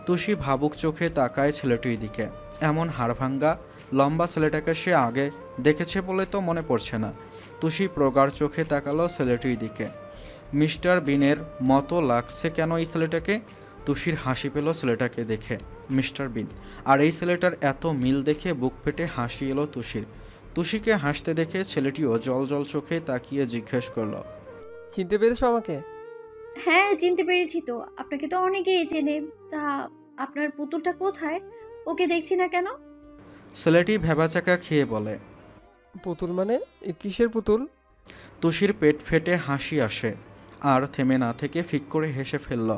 তুষি ভাবুক চোখে তাকায় ছেলেটির দিকে। এমন হাড়ভাঙ্গা লম্বা ছেলেটাকে সে আগে দেখেছে বলে তো মনে পড়ছে না। তুষি প্রগাঢ় চোখে তাকালো ছেলেটির দিকে। মিস্টার বিনের মতো লাগছে কেন এই ছেলেটাকে? তুষির হাসি পেল ছেলেটাকে দেখে। মিস্টার বিন আর এই ছেলেটার এত মিল দেখে বুক ফেটে হাসি এলো তুষির। তুষিকে হাসতে দেখে ছেলেটিও জল জল চোখে তাকিয়ে জিজ্ঞেস করলো, চিনতে পেরেছো আমাকে? হ্যাঁ, চিনতে পেরেছি তো। আপনাকে তো অনেকেই চেনে। তা আপনার পুতুলটা কোথায়? ওকে দেখছি না কেন? ছেলেটি ভেবাচাকা খেয়ে বলে, পুতুল মানে? কিসের পুতুল? তুষির পেট ফেটে হাসি আসে, আর থেমে না থেকে ফিক করে হেসে ফেলল।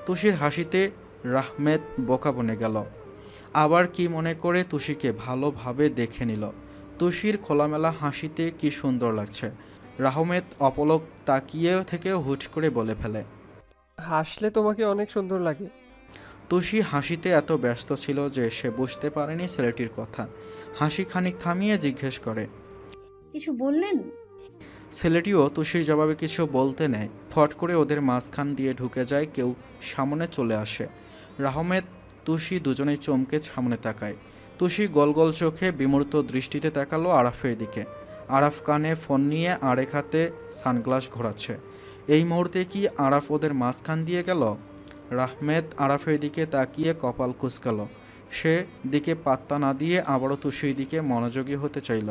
তুষির হাসিতে রাহমেদ বোকা বনে গেল। আবার কি মনে করে তুষিকে ভালোভাবে দেখে নিল। তুষির খোলামেলা হাসিতে কি সুন্দর লাগছে। রাহমেদ অপলক তাকিয়ে থেকে হুট করে বলে ফেলে, হাসলে তোমাকে অনেক সুন্দর লাগে। তুষি হাসিতে এত ব্যস্ত ছিল যে সে বুঝতে পারেনি ছেলেটির কথা। হাসি খানিক থামিয়ে জিজ্ঞেস করে, কিছু বললেন? ছেলেটিও তুষির জবাবে কিছু বলতে নেয়। ফট করে ওদের মাঝখান দিয়ে ঢুকে যায় কেউ, সামনে চলে আসে। রাহমেদ তুষি দুজনেই চমকে সামনে তাকায়। তুষি গোল গোল চোখে বিমূর্ত দৃষ্টিতে তাকালো আরাফের দিকে। আরাফ কানে ফোন নিয়ে আরেক হাতে সানগ্লাস ঘোরাচ্ছে। এই মুহূর্তে কি আরাফ ওদের মাঝখান দিয়ে গেল? রাহমেদ আরাফের দিকে তাকিয়ে কপাল কুঁচকাল। সে দিকে পাত্তা না দিয়ে আবারও তুষির দিকে মনোযোগী হতে চাইল।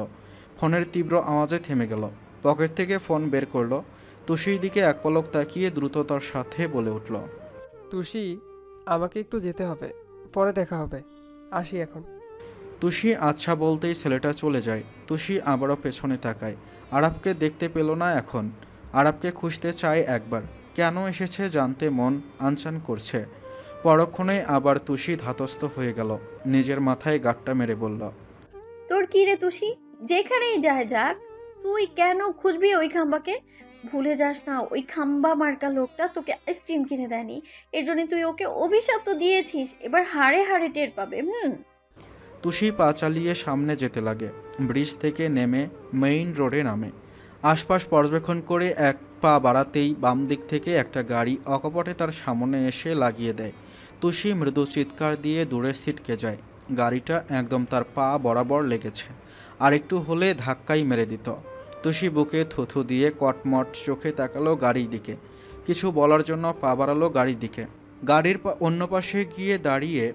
ফোনের তীব্র আওয়াজে থেমে গেল। পকেট থেকে ফোন বের করলো। তুষির দিকে এক পলক তাকিয়ে দ্রুততার সাথে বলে উঠল, তুষি, আমাকে একটু যেতে হবে, পরে দেখা হবে, আসি এখন। তুষি আচ্ছা বলতেই ছেলেটা চলে যায়। তুষি আবারও পেছনে তাকায়। আরাফকে দেখতে পেল না এখন। আরাফকে খুঁজতে চায় একবার। কেন এসেছে জানতে মন আনচান করছে। পরক্ষণে আবার তুষি ধাতস্থ হয়ে গেল। নিজের মাথায় গাঁটটা মেরে বলল, তোর কি রে তুষি? যেখানেই যায় যাক, তুই কেন খুঁজবি ওই খাম্বাকে? ভুলে যাস না, ওই খাম্বা মার্কা লোকটা তোকে আইসক্রিম কিনে দেয়নি। এর জন্য তুই ওকে অভিশাপ তো দিয়েছিস। এবার হাড়ে হাড়ে টের পাবে। তুষি পা চালিয়ে সামনে যেতে লাগে। ব্রিজ থেকে নেমে মেইন রোডে নামে। আশপাশ পর্যবেক্ষণ করে এক পা বাড়াতেই বাম দিক থেকে একটা গাড়ি অকপটে তার সামনে এসে লাগিয়ে দেয়। তুষি মৃদু চিৎকার দিয়ে দূরে ছিটকে যায়। গাড়িটা একদম তার পা বরাবর লেগেছে। আর একটু হলে ধাক্কাই মেরে দিত। তুষি বুকে থুথু দিয়ে কটমট চোখে তাকালো গাড়ির দিকে। কিছু বলার জন্য পা বাড়ালো গাড়ির দিকে। গাড়ির অন্য পাশে গিয়ে দাঁড়িয়ে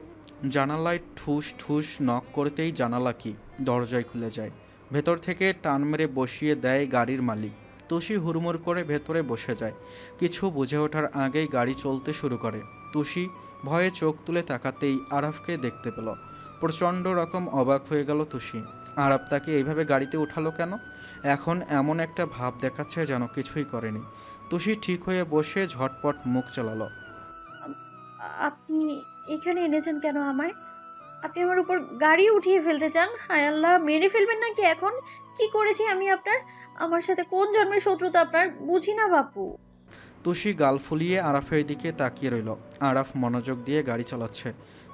জানালায় ঠুস ঠুস নক করতেই জানালা কি দরজায় খুলে যায়। ভেতর থেকে টান মেরে বসিয়ে দেয় গাড়ির মালিক। তুষি হুড়মুড় করে ভেতরে বসে যায়। কিছু বুঝে ওঠার আগেই গাড়ি চলতে শুরু করে। তুষি ভয়ে চোখ তুলে তাকাতেই আরাফকে দেখতে পেল। প্রচণ্ড রকম অবাক হয়ে গেল তুষি। আরাফ তাকে এইভাবে গাড়িতে উঠালো কেন? এখন এমন একটা ভাব দেখাচ্ছে যেন কিছুই করেনি। তুষি ঠিক হয়ে বসে ঝটপট মুখ চালালো। আপনি এখানে এনেছেন কেন আমায়? আপনি আমার উপর গাড়ি উঠিয়ে ফেলতে চান? হায় আল্লাহ, মেরে ফেলবেন নাকি এখন? কি করেছি আমি আপনার? আমার সাথে কোন জন্মের শত্রুতা আপনার? বুঝি না বাপু। তুষি গাল ফুলিয়ে আরাফের দিকে তাকিয়ে রইল। আরাফ মনোযোগ দিয়ে গাড়ি চালাচ্ছে,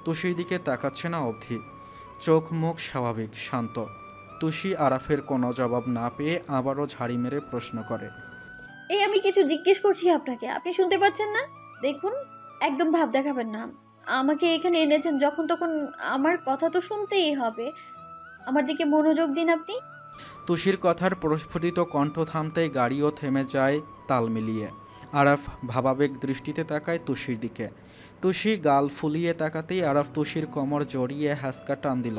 তুষির দিকে তাকাচ্ছে না অবধি। চোখ মুখ স্বাভাবিক, শান্ত। তুষি আরাফের কোনো জবাব না পেয়ে আবারও ঝাড়ি মেরে প্রশ্ন করে। এই আমি কিছু জিজ্ঞেস করছি আপনাকে, আপনি শুনতে পাচ্ছেন না? দেখুন, একদম ভাব দেখাবেন না। আমাকে এখানে এনেছেন যখন তখন আমার কথা তো শুনতেই হবে। আমার দিকে মনোযোগ দিন আপনি। তুষির কথার প্রস্ফুটিত কণ্ঠ থামতেই গাড়িও থেমে যায় তাল মিলিয়ে। আরাফ ভাবাবেগ দৃষ্টিতে তাকায় তুষির দিকে। তুষি গাল ফুলিয়ে তাকাতেই আরাফ তুষির কোমর জড়িয়ে হ্যাসকা টান দিল।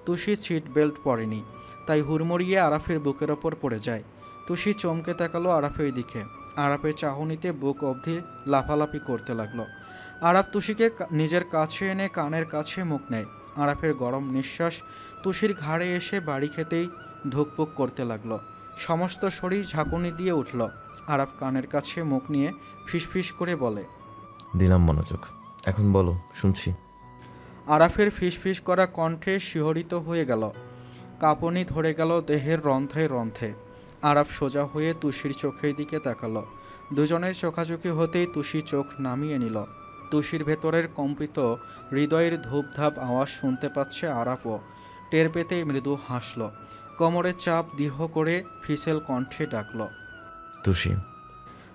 তুষি সিট বেল্ট পরেনি, তাই হুড়মুড়িয়ে আরাফের বুকের ওপর পড়ে যায়। তুষি চমকে তাকালো আরাফের দিকে। আরাফের চাহনিতে বুক অবধি লাফালাফি করতে লাগলো। আরাফ তুষিকে নিজের কাছে এনে কানের কাছে মুখ নেয়। আরাফের গরম নিঃশ্বাস তুষির ঘাড়ে এসে বাড়ি খেতেই ধুকপুক করতে লাগলো। সমস্ত শরীর ঝাঁকুনি দিয়ে উঠল। আরাফ কানের কাছে মুখ নিয়ে ফিসফিস করে বলে, দিলাম মনোযোগ, এখন বলো, শুনছি। আরাফের ফিসফিস করা কণ্ঠে শিহরিত হয়ে গেল। কাঁপুনি ধরে গেল দেহের রন্ধ্রে রন্ধ্রে। আরাফ সোজা হয়ে তুষির চোখের দিকে তাকালো। দুজনের চোখাচোখি হতেই তুষি চোখ নামিয়ে নিল। তুষির ভেতরের কম্পিত হৃদয়ের ধূপধাপ আওয়াজ শুনতে পাচ্ছে আরাফও। টের পেতেই মৃদু হাসল। কোমরের চাপ দীর্ঘ করে ফিসেল কণ্ঠে ডাকল, তুষি।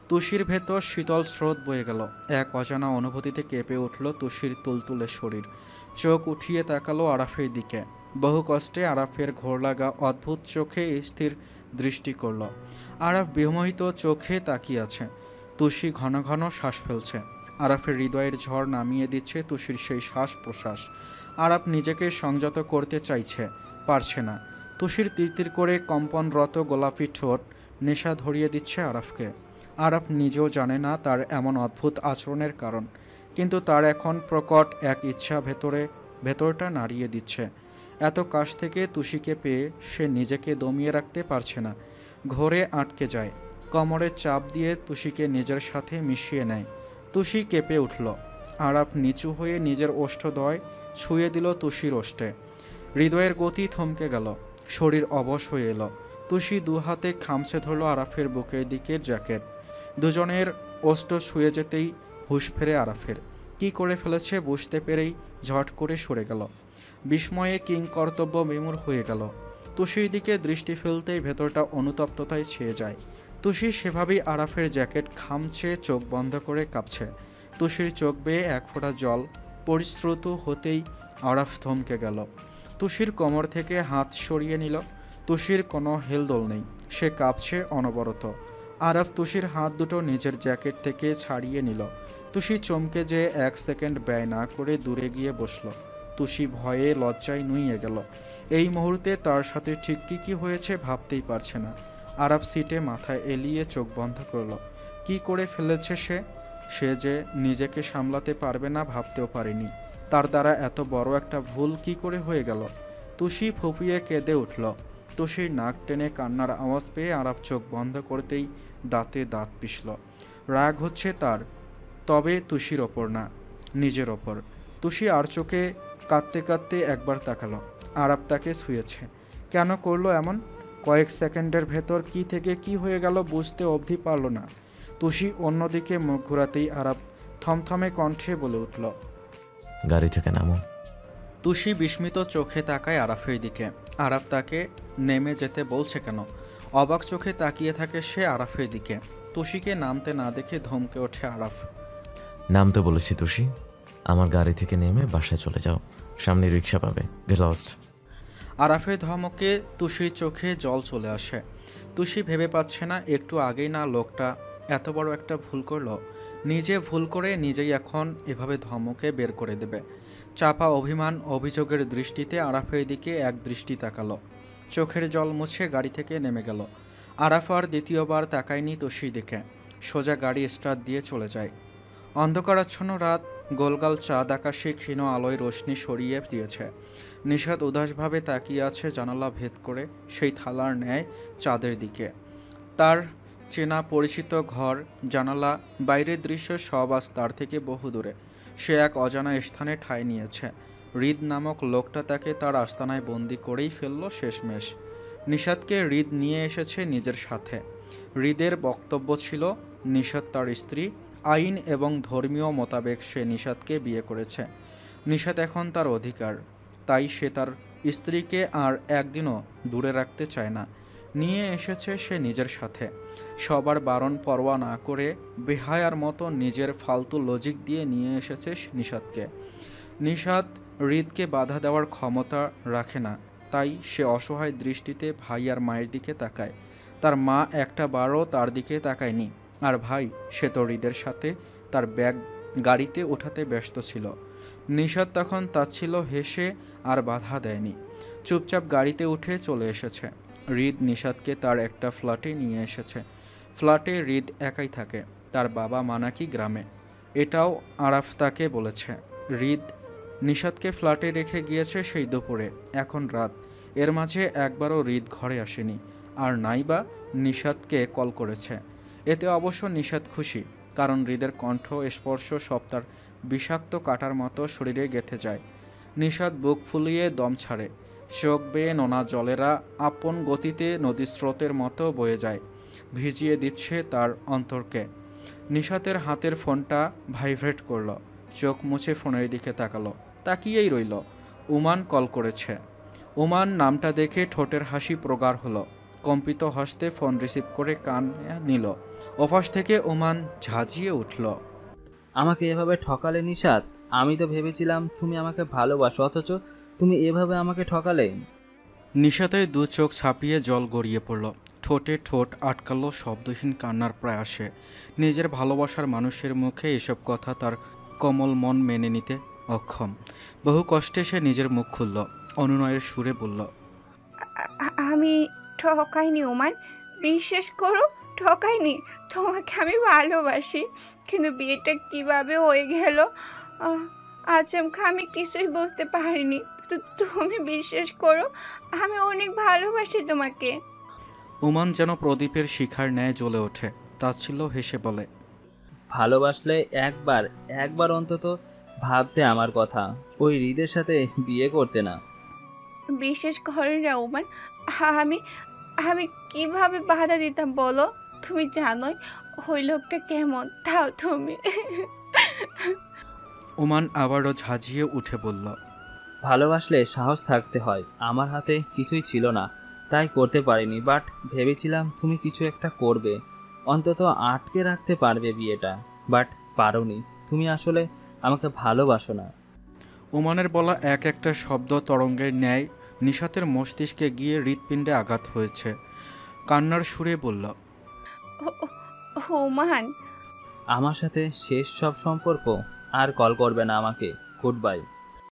তুষির ভেতর শীতল স্রোত বয়ে গেল। এক অজানা অনুভূতিতে কেঁপে উঠল তুষির তুলতুলে শরীর। চোখ উঠিয়ে তাকালো আরাফের দিকে। বহু কষ্টে আরাফের ঘোর লাগা অদ্ভুত চোখে স্থির দৃষ্টি করল। আরাফ বিমোহিত চোখে তাকিয়ে আছে। তুষি ঘন ঘন শ্বাস ফেলছে। আরাফের হৃদয়ের ঝড় নামিয়ে দিচ্ছে তুষির সেই শ্বাস প্রশ্বাস। আরাফ নিজেকে সংযত করতে চাইছে, পারছে না। তুষির তিরতির করে কম্পনরত গোলাপি ঠোঁট নেশা ধরিয়ে দিচ্ছে আরাফকে। আরাফ নিজেও জানে না তার এমন অদ্ভুত আচরণের কারণ, কিন্তু তার এখন প্রকট এক ইচ্ছা ভেতরটা নাড়িয়ে দিচ্ছে। এত কাছ থেকে তুষিকে পেয়ে সে নিজেকে দমিয়ে রাখতে পারছে না, ঘোরে আটকে যায়। কোমরের চাপ দিয়ে তুষিকে নিজের সাথে মিশিয়ে নেয়। তুষি কেঁপে উঠল। আরাফ নিচু হয়ে নিজের ওষ্ঠদ্বয় ছুঁয়ে দিল তুষির ওষ্ঠে। হৃদয়ের গতি থমকে গেল, শরীর অবশ হয়ে এলো। তুষি দু হাতে খামছে ধরল আরাফের বুকের দিকের জ্যাকেট। দুজনের ওষ্ঠ ছুঁয়ে যেতেই হুঁশ ফেরে আরাফের। কি করে ফেলেছে বুঝতে পেরেই ঝট করে সরে গেল। বিস্ময়ে কিংকর্তব্য বিমূঢ় হয়ে গেল। তুষির দিকে দৃষ্টি ফেলতেই ভেতরটা অনুতপ্ততায় ছেয়ে যায়। তুষি সেভাবেই আরাফের জ্যাকেট খামছে, চোখ বন্ধ করে কাঁপছে। তুষির চোখ বেয়ে এক ফোঁটা জল পরিশ্রুত হতেই আরাফ থমকে গেল। তুষির কোমর থেকে হাত সরিয়ে নিল। তুষির কোনো হেলদোল নেই, সে কাঁপছে অনবরত। আরাফ তুষির হাত দুটো নিজের জ্যাকেট থেকে ছাড়িয়ে নিল। তুষি চমকে যে এক সেকেন্ড ব্যয় না করে দূরে গিয়ে বসল। তুষি ভয়ে লজ্জায় নুইয়ে গেল। এই মুহূর্তে তার সাথে ঠিক কী হয়েছে ভাবতেই পারছে না। আরাফ সিটে মাথায় এলিয়ে চোখ বন্ধ করল। কি করে ফেলেছে সে যে নিজেকে সামলাতে পারবে না ভাবতেও পারেনি। তার দ্বারা এত বড় একটা ভুল কি করে হয়ে গেল। তুষি ফুপিয়ে কেঁদে উঠল। তুষির নাক টেনে কান্নার আওয়াজ পেয়ে আরাফ চোখ বন্ধ করতেই দাঁতে দাঁত পিষল। রাগ হচ্ছে তার, তবে তুষির ওপর না, নিজের ওপর। তুষি আর চোখে কাঁদতে কাঁদতে একবার তাকালো। আরাফ তাকে ছুঁয়েছে। কেন করলো এমন? কয়েক সেকেন্ডের ভেতর কি থেকে কি হয়ে গেল বুঝতে অবধি পারল না। তুষি অন্যদিকে মুখ ঘোরাতেই আরাফ থমথমে কণ্ঠে বলে উঠল, গাড়ি থেকে নামো। তুষি বিস্মিত চোখে তাকায় আরাফের দিকে। আরাফ তাকে নেমে যেতে বলছে কেন? অবাক চোখে তাকিয়ে থাকে সে আরাফের দিকে। তুষিকে নামতে না দেখে ধমকে ওঠে আরাফ, নামতে বলেছি তুষি, আমার গাড়ি থেকে নেমে বাসায় চলে যাও, সামনে রিক্সা পাবে, গেট লস্ট। আরাফের ধমকে তুষির চোখে জল চলে আসে। তুষি ভেবে পাচ্ছে না একটু আগেই না লোকটা এত বড় একটা ভুল করলো। নিজে ভুল করে নিজেই এখন এভাবে ধমকে বের করে দেবে। চাপা অভিমান অভিযোগের দৃষ্টিতে আরাফের দিকে এক দৃষ্টি তাকালো। চোখের জল মুছে গাড়ি থেকে নেমে গেল। আরাফ আর দ্বিতীয়বার তাকায়নি তুষির দিকে, সোজা গাড়ি স্টার্ট দিয়ে চলে যায়। অন্ধকারাচ্ছন্ন রাত, গোলগাল চাঁদ আকাশে ক্ষীণ আলোয় রোশনি সরিয়ে দিয়েছে। নিশাত উদাসভাবে তাকিয়ে আছে জানালা ভেদ করে সেই থালার ন্যায় চাঁদের দিকে। তার চেনা পরিচিত ঘর, জানালা, বাইরের দৃশ্য সব আজ তার থেকে বহু দূরে। সে এক অজানা স্থানে ঠাঁই নিয়েছে। হৃদ নামক লোকটা তাকে তার আস্তানায় বন্দি করেই ফেলল শেষমেশ। নিশাতকে হৃদ নিয়ে এসেছে নিজের সাথে। হৃদের বক্তব্য ছিল নিশাত তার স্ত্রী, আইন এবং ধর্মীয় মোতাবেক সে নিশাতকে বিয়ে করেছে। নিশাত এখন তার অধিকার, তাই সে তার স্ত্রীকে আর একদিনও দূরে রাখতে চায় না। নিয়ে এসেছে সে নিজের সাথে। সবার বারণ পরোয়া না করে বেহায়ার মতো নিজের ফালতু লজিক দিয়ে নিয়ে এসেছে নিশাতকে। নিশাত হৃদকে বাধা দেওয়ার ক্ষমতা রাখে না, তাই সে অসহায় দৃষ্টিতে ভাই আর মায়ের দিকে তাকায়। তার মা একটা বারও তার দিকে তাকায়নি। আর ভাই, সে তো হৃদের সাথে তার ব্যাগ গাড়িতে ওঠাতে ব্যস্ত ছিল। নিশাত তখন তাচ্ছিল হেসে আর বাধা দেয়নি। চুপচাপ গাড়িতে উঠে চলে এসেছে। হৃদ নিশাতকে তার একটা ফ্ল্যাটে নিয়ে এসেছে। ফ্ল্যাটে হৃদ একাই থাকে, তার বাবা মা নাকি গ্রামে, এটাও আরাফ তাকে বলেছে। হৃদ নিশাতকে ফ্ল্যাটে রেখে গিয়েছে সেই দুপুরে, এখন রাত। এর মাঝে একবারও হৃদ ঘরে আসেনি, আর নাইবা নিশাতকে কল করেছে। এতে অবশ্য নিশাত খুশি, কারণ হৃদের কণ্ঠ স্পর্শ সব তার বিষাক্ত কাটার মতো শরীরে গেঁথে যায়। নিশাত বুক ফুলিয়ে দম ছাড়ে। চোখ বেয়ে নোনা জলেরা আপন গতিতে নদীর স্রোতের মতো বয়ে যায়, ভিজিয়ে দিচ্ছে তার অন্তরকে। নিশাতের হাতের ফোনটা ভাইব্রেট করল। চোখ মুছে ফোনের দিকে তাকালো, তাকিয়েই রইল। উমান কল করেছে। উমান নামটা দেখে ঠোঁটের হাসি প্রগাঢ় হলো। কম্পিত হস্তে ফোন রিসিভ করে কানে নিল। অফাস থেকে উমান ঝাঁঝিয়ে উঠল। আমাকে এভাবে ঠকালে নিশাত? আমি তো ভেবেছিলাম তুমি আমাকে ভালোবাসো, অথচ তুমি এভাবে আমাকে ঠকালে। নিশাতের দু চোখ ছাপিয়ে জল গড়িয়ে পড়ল। ঠোঁটে ঠোঁট আটকালো শব্দহীন কান্নার প্রয়াসে। নিজের ভালোবাসার মানুষের মুখে এসব কথা তার কোমল মন মেনে নিতে অক্ষম। বহু কষ্টে সে নিজের মুখ খুলল, অনুনয়ের সুরে বলল, আমি ঠকাইনি ওমান, বিশ্বাস করো, ঠকাইনি। তোমাকে আমি ভালোবাসি, কিন্তু বিয়েটা কিভাবে হয়ে গেল আচমকা আমি কিছুই বুঝতে পারিনি। তো তুমি বিশ্বাস করো, আমি অনেক ভালোবাসি তোমাকে। উমান যেন প্রদীপের শিখার ন্যায় জ্বলে ওঠে। তাচ্ছিল্য হেসে বলে, ভালোবাসলে একবার একবার অন্তত ভাবতে আমার কথা, ওই হৃদের সাথে বিয়ে করতে না। বিশ্বাস করো না ওমান, আমি আমি কিভাবে বাধা দিতাম বলো? তুমি জানোই ওই লোকটা কেমন, তাও তুমি। উমান আবারও ঝাঁঝিয়ে উঠে বলল, ভালোবাসলে সাহস থাকতে হয়। আমার হাতে কিছুই ছিল না, তাই করতে পারিনি, বাট ভেবেছিলাম তুমি কিছু একটা করবে, অন্তত আটকে রাখতে পারবে বিয়েটা, বাট পারোনি। তুমি আসলে আমাকে ভালোবাসো না। উমানের বলা এক একটা শব্দ তরঙ্গের ন্যায় নিশাতের মস্তিষ্কে গিয়ে হৃৎপিণ্ডে আঘাত হয়েছে। কান্নার সুরে বলল, ওমান, আমার সাথে শেষ সব সম্পর্ক। আর কল করবে না আমাকে। Good bye.